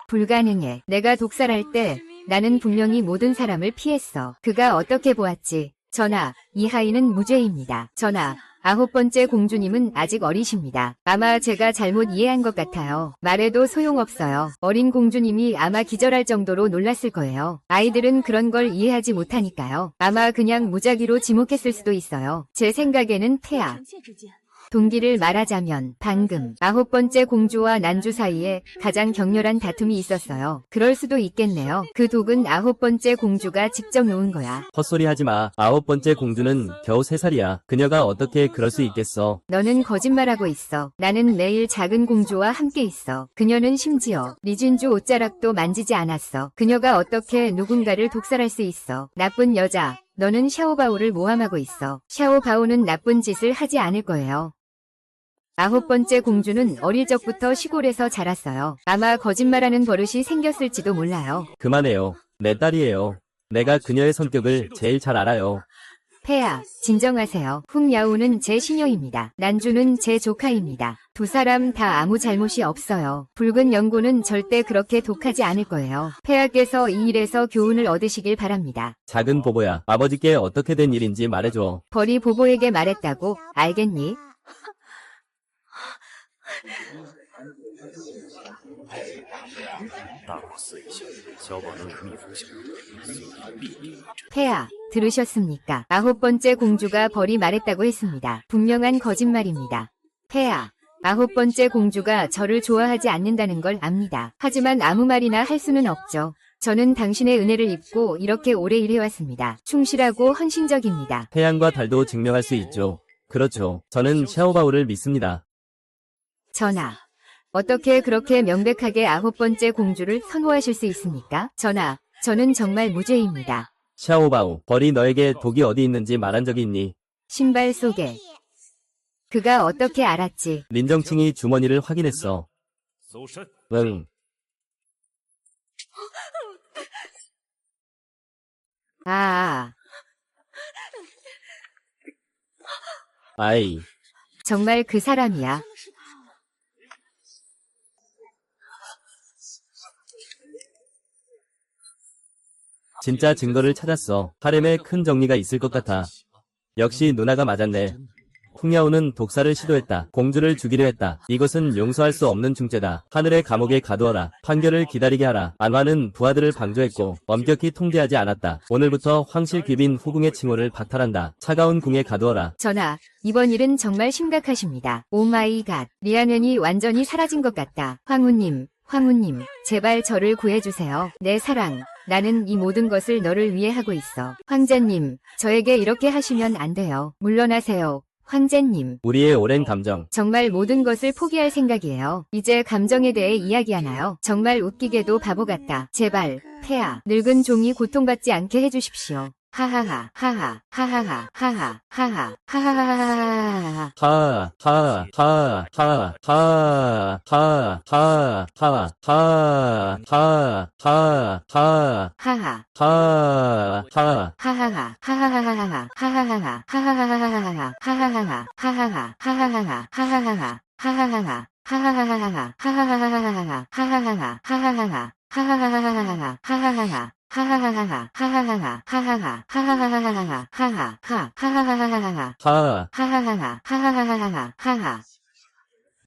불가능해. 내가 독살할 때 나는 분명히 모든 사람을 피했어. 그가 어떻게 보았지? 전하, 이 하인은 무죄입니다. 전하, 9번째 공주님은 아직 어리십니다. 아마 제가 잘못 이해한 것 같아요. 말해도 소용없어요. 어린 공주님이 아마 기절할 정도로 놀랐을 거예요. 아이들은 그런 걸 이해하지 못하니까요. 아마 그냥 무작위로 지목했을 수도 있어요. 제 생각에는 폐하. 동기를 말하자면 방금 9번째 공주와 난주 사이에 가장 격렬한 다툼이 있었어요. 그럴 수도 있겠네요. 그 독은 9번째 공주가 직접 놓은 거야. 헛소리 하지 마. 9번째 공주는 겨우 3살이야. 그녀가 어떻게 그럴 수 있겠어. 너는 거짓말하고 있어. 나는 매일 작은 공주와 함께 있어. 그녀는 심지어 리진주 옷자락도 만지지 않았어. 그녀가 어떻게 누군가를 독살할 수 있어. 나쁜 여자. 너는 샤오바오를 모함하고 있어. 샤오바오는 나쁜 짓을 하지 않을 거예요. 9번째 공주는 어릴 적부터 시골에서 자랐어요. 아마 거짓말하는 버릇이 생겼을지도 몰라요. 그만해요. 내 딸이에요. 내가 그녀의 성격을 제일 잘 알아요. 폐하, 진정하세요. 훅야오는 제 시녀입니다. 난주는 제 조카입니다. 두 사람 다 아무 잘못이 없어요. 붉은 연고는 절대 그렇게 독하지 않을 거예요. 폐하께서 이 일에서 교훈을 얻으시길 바랍니다. 작은 보보야. 아버지께 어떻게 된 일인지 말해줘. 벌이 보보에게 말했다고? 알겠니? 폐하, 들으셨습니까? 9번째 공주가 벌이 말했다고 했습니다. 분명한 거짓말입니다. 폐하, 9번째 공주가 저를 좋아하지 않는다는 걸 압니다. 하지만 아무 말이나 할 수는 없죠. 저는 당신의 은혜를 입고 이렇게 오래 일해왔습니다. 충실하고 헌신적입니다. 태양과 달도 증명할 수 있죠. 그렇죠. 저는 샤오바오를 믿습니다. 전하, 어떻게 그렇게 명백하게 9번째 공주를 선호하실 수 있습니까? 전하, 저는 정말 무죄입니다. 샤오바오, 벌이 너에게 독이 어디 있는지 말한 적이 있니? 신발 속에. 그가 어떻게 알았지? 린정칭이 주머니를 확인했어. 응. 아, 아이, 정말 그 사람이야. 진짜 증거를 찾았어. 하렘에 큰 정리가 있을 것 같아. 역시 누나가 맞았네. 쿵야오는 독살을 시도했다. 공주를 죽이려 했다. 이것은 용서할 수 없는 중죄다. 하늘의 감옥에 가두어라. 판결을 기다리게 하라. 안화는 부하들을 방조했고 엄격히 통제하지 않았다. 오늘부터 황실 귀빈 후궁의 칭호를 박탈한다. 차가운 궁에 가두어라. 전하, 이번 일은 정말 심각하십니다. 오 마이 갓. 리아면이 완전히 사라진 것 같다. 황후님, 제발 저를 구해주세요. 내 사랑. 나는 이 모든 것을 너를 위해 하고 있어. 황제님, 저에게 이렇게 하시면 안 돼요. 물러나세요. 황제님. 우리의 오랜 감정. 정말 모든 것을 포기할 생각이에요. 이제 감정에 대해 이야기하나요? 정말 웃기게도 바보 같다. 제발, 폐하, 늙은 종이 고통받지 않게 해주십시오. 하하하, 하하, 하하하, 하하, 하하, 하하하하하하. 하, 하, 하, 하, 하, 하, 하, 하, 하, 하, 하, 하, 하하, 하, 하. 하하하, 하하하하하, 하하하하, 하하하하하하, 하하하하, 하하하, 하하하하, 하하하하, 하하하하, 하하하하하, 하하하하하하, 하하하하, 하하하하, 하하하하하하, 하하하하. 하하하하하, 하하하하, 하하하, 하하하하하하, 하하, 하, 하하하하하하, 하. 하하하하, 하하하하하, 하하.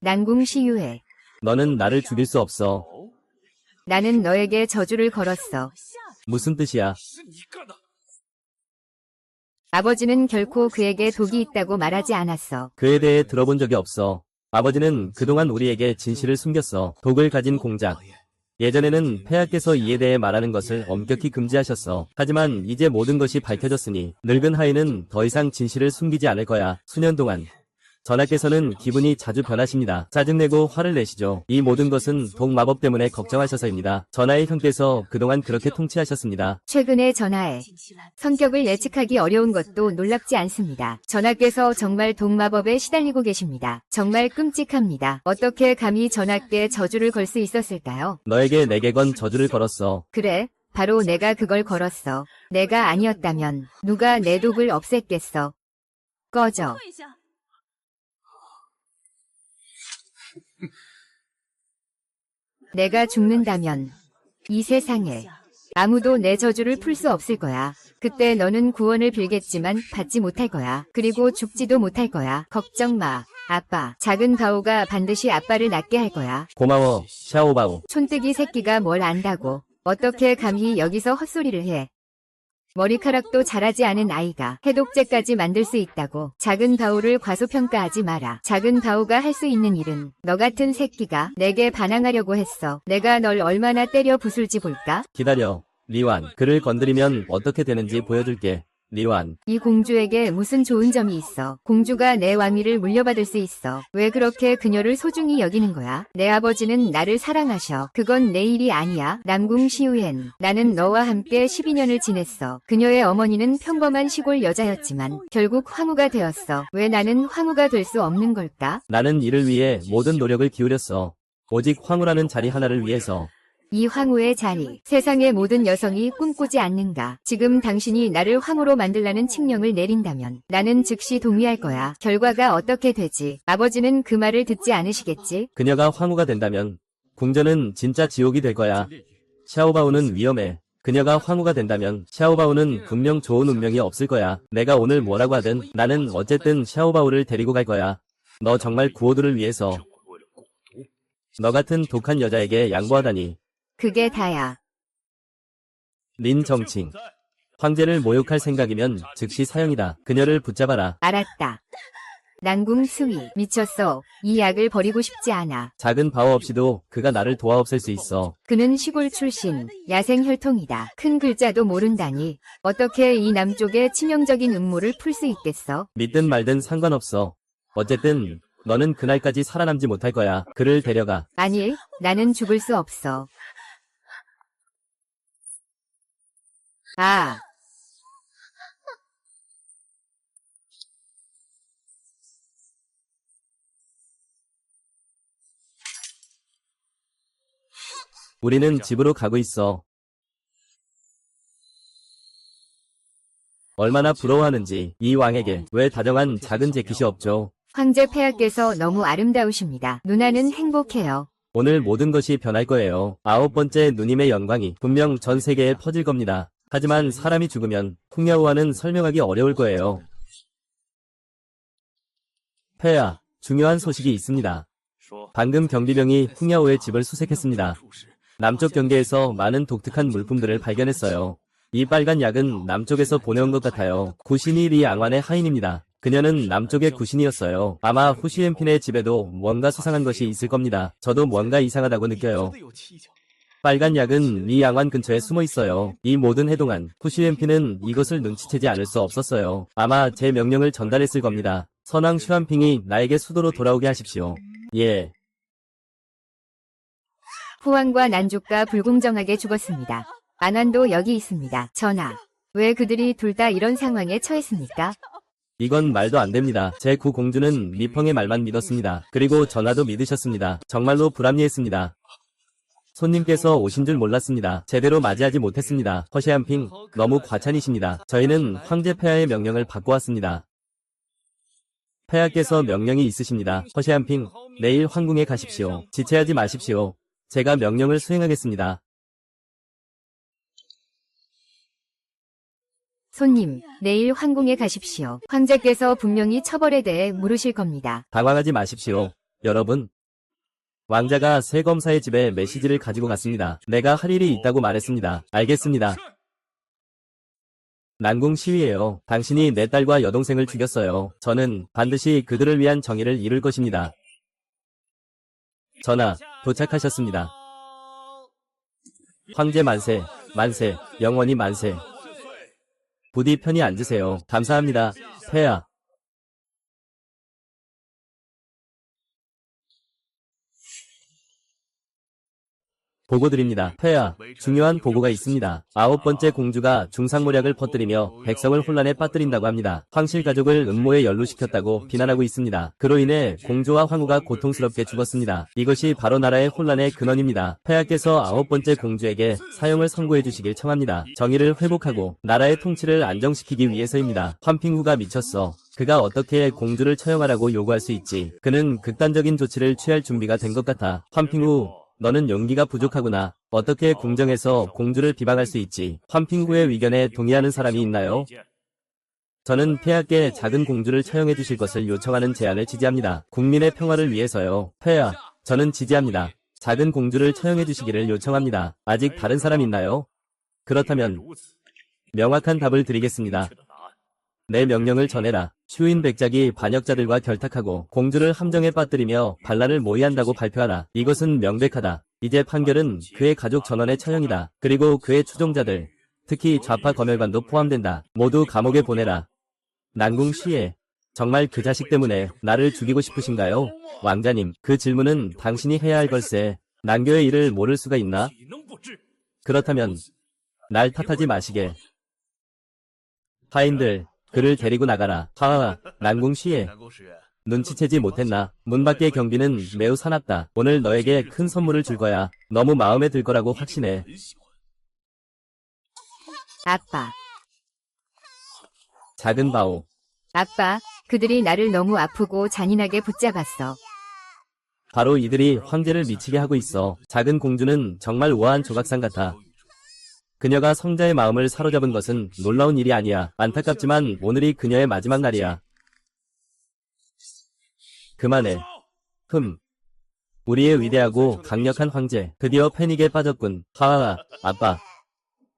난궁시유해. 너는 나를 죽일 수 없어. 나는 너에게 저주를 걸었어. 무슨 뜻이야? 아버지는 결코 그에게 독이 있다고 말하지 않았어. 그에 대해 들어본 적이 없어. 아버지는 그동안 우리에게 진실을 숨겼어. 독을 가진 공작. 예전에는 폐하께서 이에 대해 말하는 것을 엄격히 금지하셨어. 하지만 이제 모든 것이 밝혀졌으니 늙은 하인은 더 이상 진실을 숨기지 않을 거야. 수년 동안. 전하께서는 기분이 자주 변하십니다. 짜증내고 화를 내시죠. 이 모든 것은 독 마법 때문에 걱정하셔서입니다. 전하의 형께서 그동안 그렇게 통치하셨습니다. 최근의 전하의 성격을 예측하기 어려운 것도 놀랍지 않습니다. 전하께서 정말 독마법에 시달리고 계십니다. 정말 끔찍합니다. 어떻게 감히 전하께 저주를 걸 수 있었을까요? 너에게 내게 건 저주를 걸었어. 그래, 바로 내가 그걸 걸었어. 내가 아니었다면 누가 내 독을 없앴겠어. 꺼져. 내가 죽는다면 이 세상에 아무도 내 저주를 풀 수 없을 거야. 그때 너는 구원을 빌겠지만 받지 못할 거야. 그리고 죽지도 못할 거야. 걱정 마. 아빠, 작은 바오가 반드시 아빠를 낫게 할 거야. 고마워, 샤오바오. 촌뜨기 새끼가 뭘 안다고. 어떻게 감히 여기서 헛소리를 해. 머리카락도 자라지 않은 아이가 해독제까지 만들 수 있다고. 작은 바오를 과소평가하지 마라. 작은 바오가 할 수 있는 일은 너 같은 새끼가 내게 반항하려고 했어. 내가 널 얼마나 때려 부술지 볼까? 기다려, 리완. 그를 건드리면 어떻게 되는지 보여줄게. 리완. 이 공주에게 무슨 좋은 점이 있어? 공주가 내 왕위를 물려받을 수 있어. 왜 그렇게 그녀를 소중히 여기는 거야? 내 아버지는 나를 사랑하셔. 그건 내 일이 아니야. 남궁 시우엔. 나는 너와 함께 12년을 지냈어. 그녀의 어머니는 평범한 시골 여자였지만 결국 황후가 되었어. 왜 나는 황후가 될 수 없는 걸까? 나는 이를 위해 모든 노력을 기울였어. 오직 황후라는 자리 하나를 위해서. 이 황후의 자리, 세상의 모든 여성이 꿈꾸지 않는가? 지금 당신이 나를 황후로 만들라는 칙령을 내린다면 나는 즉시 동의할 거야. 결과가 어떻게 되지? 아버지는 그 말을 듣지 않으시겠지? 그녀가 황후가 된다면 궁전은 진짜 지옥이 될 거야. 샤오바오는 위험해. 그녀가 황후가 된다면 샤오바오는 분명 좋은 운명이 없을 거야. 내가 오늘 뭐라고 하든 나는 어쨌든 샤오바오를 데리고 갈 거야. 너 정말 구호두를 위해서. 너 같은 독한 여자에게 양보하다니. 그게 다야. 린 정칭. 황제를 모욕할 생각이면 즉시 사형이다. 그녀를 붙잡아라. 알았다. 난궁 스위. 미쳤어. 이 약을 버리고 싶지 않아. 작은 바오 없이도 그가 나를 도와 없앨 수 있어. 그는 시골 출신, 야생 혈통이다. 큰 글자도 모른다니. 어떻게 이 남쪽의 치명적인 음모를 풀 수 있겠어? 믿든 말든 상관없어. 어쨌든 너는 그날까지 살아남지 못할 거야. 그를 데려가. 아니, 나는 죽을 수 없어. 아, 우리는 집으로 가고 있어. 얼마나 부러워하는지 이 왕에게 왜 다정한 작은 재킷이 없죠. 황제 폐하께서 너무 아름다우십니다. 누나는 행복해요. 오늘 모든 것이 변할 거예요. 9번째 누님의 영광이 분명 전 세계에 퍼질 겁니다. 하지만 사람이 죽으면 풍야호와는 설명하기 어려울 거예요. 폐하, 중요한 소식이 있습니다. 방금 경비병이 풍야호의 집을 수색했습니다. 남쪽 경계에서 많은 독특한 물품들을 발견했어요. 이 빨간 약은 남쪽에서 보내온 것 같아요. 구신이 리 앙완의 하인입니다. 그녀는 남쪽의 구신이었어요. 아마 후시엔핀의 집에도 뭔가 수상한 것이 있을 겁니다. 저도 뭔가 이상하다고 느껴요. 빨간 약은 리 앙완 근처에 숨어 있어요. 이 모든 해동안 후시엔핀은 이것을 눈치채지 않을 수 없었어요. 아마 제 명령을 전달했을 겁니다. 선왕 슈안핑이 나에게 수도로 돌아오게 하십시오. 예. 후왕과 난족가 불공정하게 죽었습니다. 안환도 여기 있습니다. 전하, 왜 그들이 둘 다 이런 상황에 처했습니까? 이건 말도 안 됩니다. 제 구공주는 미펑의 말만 믿었습니다. 그리고 전하도 믿으셨습니다. 정말로 불합리했습니다. 손님께서 오신 줄 몰랐습니다. 제대로 맞이하지 못했습니다. 허시안핑, 너무 과찬이십니다. 저희는 황제 폐하의 명령을 받고 왔습니다. 폐하께서 명령이 있으십니다. 허시안핑, 내일 황궁에 가십시오. 지체하지 마십시오. 제가 명령을 수행하겠습니다. 손님, 내일 황궁에 가십시오. 황제께서 분명히 처벌에 대해 물으실 겁니다. 당황하지 마십시오. 여러분. 왕자가 새 검사의 집에 메시지를 가지고 갔습니다. 내가 할 일이 있다고 말했습니다. 알겠습니다. 난궁 시위예요. 당신이 내 딸과 여동생을 죽였어요. 저는 반드시 그들을 위한 정의를 이룰 것입니다. 전하, 도착하셨습니다. 황제 만세, 만세, 영원히 만세. 부디 편히 앉으세요. 감사합니다. 폐하. 보고 드립니다. 폐하, 중요한 보고가 있습니다. 9번째 공주가 중상모략을 퍼뜨리며 백성을 혼란에 빠뜨린다고 합니다. 황실 가족을 음모에 연루시켰다고 비난하고 있습니다. 그로 인해 공주와 황후가 고통스럽게 죽었습니다. 이것이 바로 나라의 혼란의 근원입니다. 폐하께서 9번째 공주에게 사형을 선고해 주시길 청합니다. 정의를 회복하고 나라의 통치를 안정시키기 위해서입니다. 환핑후가 미쳤어. 그가 어떻게 공주를 처형하라고 요구할 수 있지? 그는 극단적인 조치를 취할 준비가 된 것 같아. 환핑후, 너는 용기가 부족하구나. 어떻게 궁정에서 공주를 비방할 수 있지? 환핑후의 의견에 동의하는 사람이 있나요? 저는 폐하께 작은 공주를 처형해 주실 것을 요청하는 제안을 지지합니다. 국민의 평화를 위해서요. 폐하, 저는 지지합니다. 작은 공주를 처형해 주시기를 요청합니다. 아직 다른 사람 있나요? 그렇다면 명확한 답을 드리겠습니다. 내 명령을 전해라. 슈인 백작이 반역자들과 결탁하고 공주를 함정에 빠뜨리며 반란을 모의한다고 발표하라. 이것은 명백하다. 이제 판결은 그의 가족 전원의 처형이다. 그리고 그의 추종자들, 특히 좌파 검열관도 포함된다. 모두 감옥에 보내라. 난궁 시에 정말 그 자식 때문에 나를 죽이고 싶으신가요? 왕자님, 그 질문은 당신이 해야 할 걸세. 난교의 일을 모를 수가 있나? 그렇다면 날 탓하지 마시게. 하인들, 그를 데리고 나가라. 하하, 난궁 시에 눈치채지 못했나? 문 밖의 경비는 매우 사납다. 오늘 너에게 큰 선물을 줄 거야. 너무 마음에 들 거라고 확신해. 아빠. 작은 바오. 아빠, 그들이 나를 너무 아프고 잔인하게 붙잡았어. 바로 이들이 황제를 미치게 하고 있어. 작은 공주는 정말 우아한 조각상 같아. 그녀가 성자의 마음을 사로잡은 것은 놀라운 일이 아니야. 안타깝지만 오늘이 그녀의 마지막 날이야. 그만해. 우리의 위대하고 강력한 황제. 드디어 패닉에 빠졌군. 하하하. 아빠.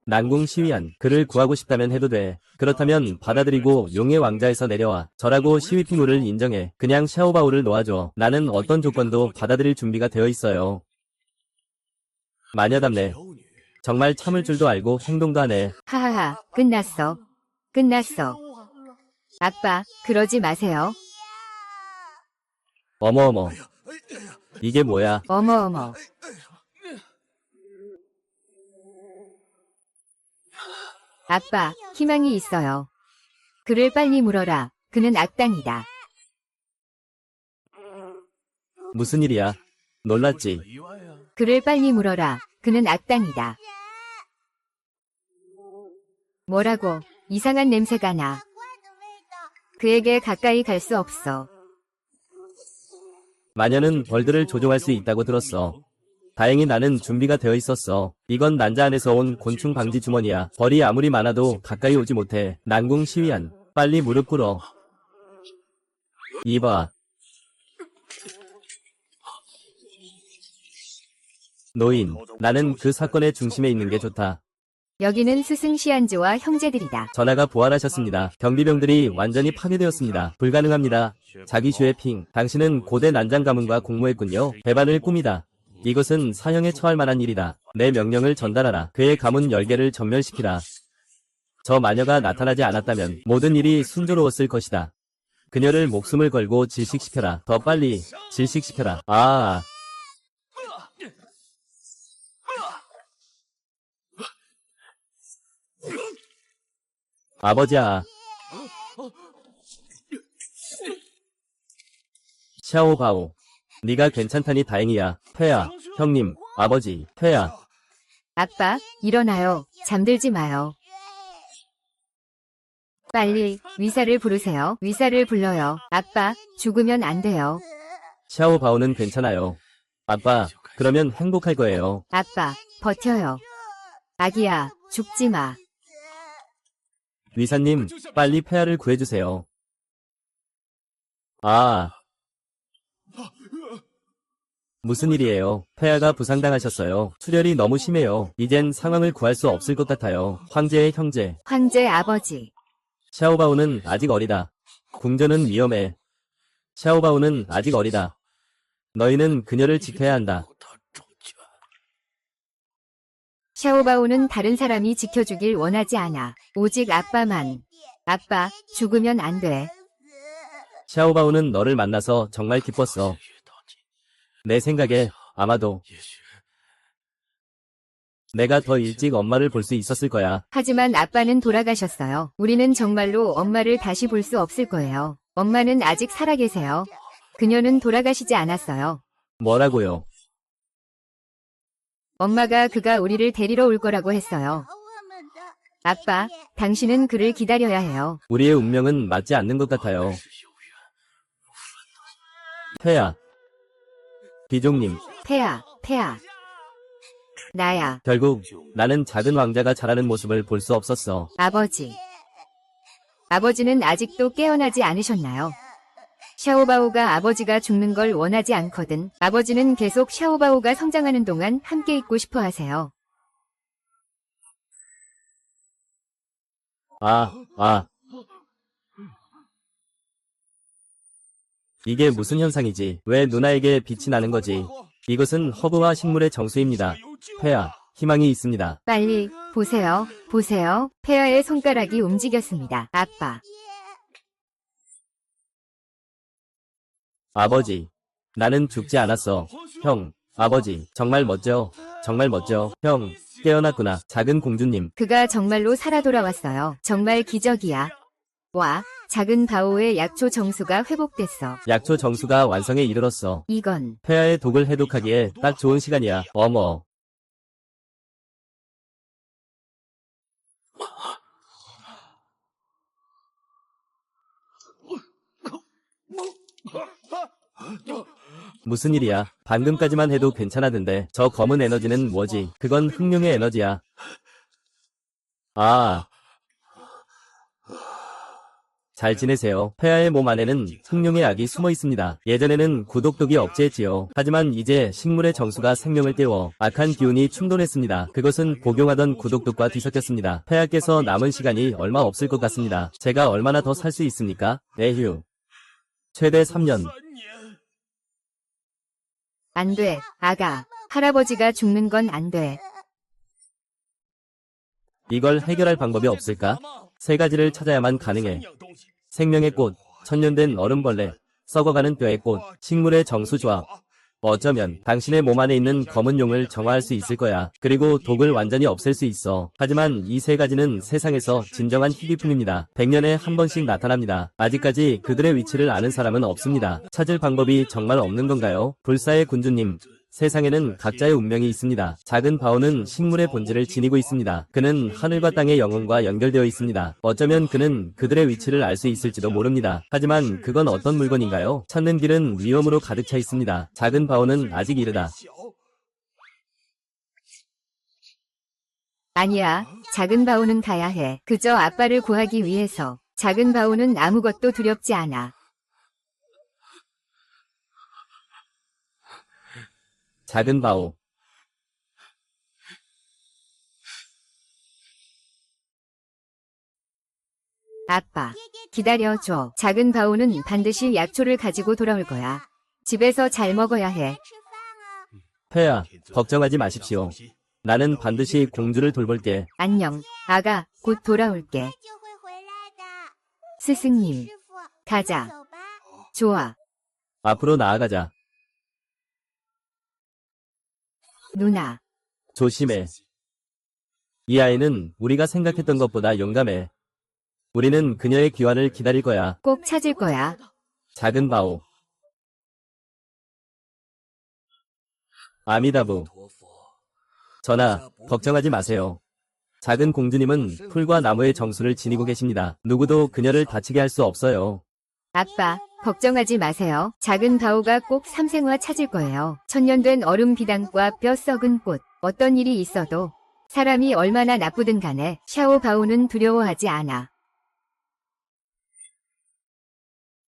난궁 시위한. 그를 구하고 싶다면 해도 돼. 그렇다면 받아들이고 용의 왕자에서 내려와. 저라고 시위핑우를 인정해. 그냥 샤오바오를 놓아줘. 나는 어떤 조건도 받아들일 준비가 되어 있어요. 마녀답네. 정말 참을 줄도 알고 행동도 하네. 하하하, 끝났어. 끝났어. 아빠, 그러지 마세요. 어머어머. 이게 뭐야? 어머어머. 아빠, 희망이 있어요. 그를 빨리 물어라. 그는 악당이다. 무슨 일이야? 놀랐지? 그를 빨리 물어라. 그는 악당이다. 뭐라고? 이상한 냄새가 나. 그에게 가까이 갈 수 없어. 마녀는 벌들을 조종할 수 있다고 들었어. 다행히 나는 준비가 되어 있었어. 이건 난자 안에서 온 곤충 방지 주머니야. 벌이 아무리 많아도 가까이 오지 못해. 난궁 시위한. 빨리 무릎 꿇어. 이봐. 노인, 나는 그 사건의 중심에 있는 게 좋다. 여기는 스승 시안즈와 형제들이다. 전하가 부활하셨습니다. 경비병들이 완전히 파괴되었습니다. 불가능합니다. 자기 슈에핑, 당신은 고대 난장 가문과 공모했군요. 배반을 꿈이다. 이것은 사형에 처할 만한 일이다. 내 명령을 전달하라. 그의 가문 10개를 전멸시키라. 저 마녀가 나타나지 않았다면 모든 일이 순조로웠을 것이다. 그녀를 목숨을 걸고 질식시켜라. 더 빨리 질식시켜라. 아버지야. 샤오바오. 네가 괜찮다니 다행이야. 폐하, 형님, 아버지, 폐하. 아빠, 일어나요. 잠들지 마요. 빨리 위사를 부르세요. 위사를 불러요. 아빠, 죽으면 안 돼요. 샤오바오는 괜찮아요. 아빠, 그러면 행복할 거예요. 아빠, 버텨요. 아기야, 죽지 마. 위사님, 빨리 폐하를 구해주세요. 무슨 일이에요? 폐하가 부상당하셨어요. 출혈이 너무 심해요. 이젠 상황을 구할 수 없을 것 같아요. 황제의 형제. 황제 아버지. 샤오바오는 아직 어리다. 궁전은 위험해. 샤오바오는 아직 어리다. 너희는 그녀를 지켜야 한다. 샤오바오는 다른 사람이 지켜주길 원하지 않아. 오직 아빠만. 아빠, 죽으면 안 돼. 샤오바오는 너를 만나서 정말 기뻤어. 내 생각에 아마도 내가 더 일찍 엄마를 볼 수 있었을 거야. 하지만 아빠는 돌아가셨어요. 우리는 정말로 엄마를 다시 볼 수 없을 거예요. 엄마는 아직 살아계세요. 그녀는 돌아가시지 않았어요. 뭐라고요? 엄마가 그가 우리를 데리러 올 거라고 했어요. 아빠, 당신은 그를 기다려야 해요. 우리의 운명은 맞지 않는 것 같아요. 폐야. 비종님, 폐야. 나야, 결국 나는 작은 왕자가 자라는 모습을 볼 수 없었어. 아버지. 아버지는 아직도 깨어나지 않으셨나요? 샤오바오가 아버지가 죽는 걸 원하지 않거든. 아버지는 계속 샤오바오가 성장하는 동안 함께 있고 싶어 하세요. 이게 무슨 현상이지? 왜 누나에게 빛이 나는 거지? 이것은 허브와 식물의 정수입니다. 폐야, 희망이 있습니다. 빨리, 보세요. 폐하의 손가락이 움직였습니다. 아빠. 아버지, 나는 죽지 않았어. 형, 아버지, 정말 멋져. 형, 깨어났구나. 작은 공주님, 그가 정말로 살아 돌아왔어요. 정말 기적이야. 와, 작은 바오의 약초 정수가 회복됐어. 약초 정수가 완성에 이르렀어. 이건 폐하의 독을 해독하기에 딱 좋은 시간이야. 어머. 무슨 일이야? 방금까지만 해도 괜찮았는데 저 검은 에너지는 뭐지? 그건 흑룡의 에너지야. 잘 지내세요. 폐하의 몸 안에는 흑룡의 악이 숨어 있습니다. 예전에는 구독독이 억제했지요. 하지만 이제 식물의 정수가 생명을 깨워 악한 기운이 충돌했습니다. 그것은 복용하던 구독독과 뒤섞였습니다. 폐하께서 남은 시간이 얼마 없을 것 같습니다. 제가 얼마나 더 살 수 있습니까? 에휴. 최대 3년. 안 돼. 아가. 할아버지가 죽는 건 안 돼. 이걸 해결할 방법이 없을까? 세 가지를 찾아야만 가능해. 생명의 꽃, 천년된 얼음벌레, 썩어가는 뼈의 꽃, 식물의 정수조합. 어쩌면 당신의 몸 안에 있는 검은 용을 정화할 수 있을 거야. 그리고 독을 완전히 없앨 수 있어. 하지만 이 세 가지는 세상에서 진정한 희귀품입니다. 100년에 한 번씩 나타납니다. 아직까지 그들의 위치를 아는 사람은 없습니다. 찾을 방법이 정말 없는 건가요? 불사의 군주님. 세상에는 각자의 운명이 있습니다. 작은 바오는 식물의 본질을 지니고 있습니다. 그는 하늘과 땅의 영혼과 연결되어 있습니다. 어쩌면 그는 그들의 위치를 알 수 있을지도 모릅니다. 하지만 그건 어떤 물건인가요? 찾는 길은 위험으로 가득 차 있습니다. 작은 바오는 아직 이르다. 아니야. 작은 바오는 가야 해. 그저 아빠를 구하기 위해서. 작은 바오는 아무것도 두렵지 않아. 작은 바오. 아빠. 기다려줘. 작은 바오는 반드시 약초를 가지고 돌아올 거야. 집에서 잘 먹어야 해. 폐야, 걱정하지 마십시오. 나는 반드시 공주를 돌볼게. 안녕. 아가, 곧 돌아올게. 스승님. 가자. 좋아. 앞으로 나아가자. 누나. 조심해. 이 아이는 우리가 생각했던 것보다 용감해. 우리는 그녀의 귀환을 기다릴 거야. 꼭 찾을 거야. 작은 바오. 아미다부. 전하, 걱정하지 마세요. 작은 공주님은 풀과 나무의 정수를 지니고 계십니다. 누구도 그녀를 다치게 할 수 없어요. 아빠, 걱정하지 마세요. 작은 바오가 꼭 삼생화 찾을 거예요. 천년된 얼음 비단과 뼈 썩은 꽃. 어떤 일이 있어도 사람이 얼마나 나쁘든 간에 샤오 바오는 두려워하지 않아.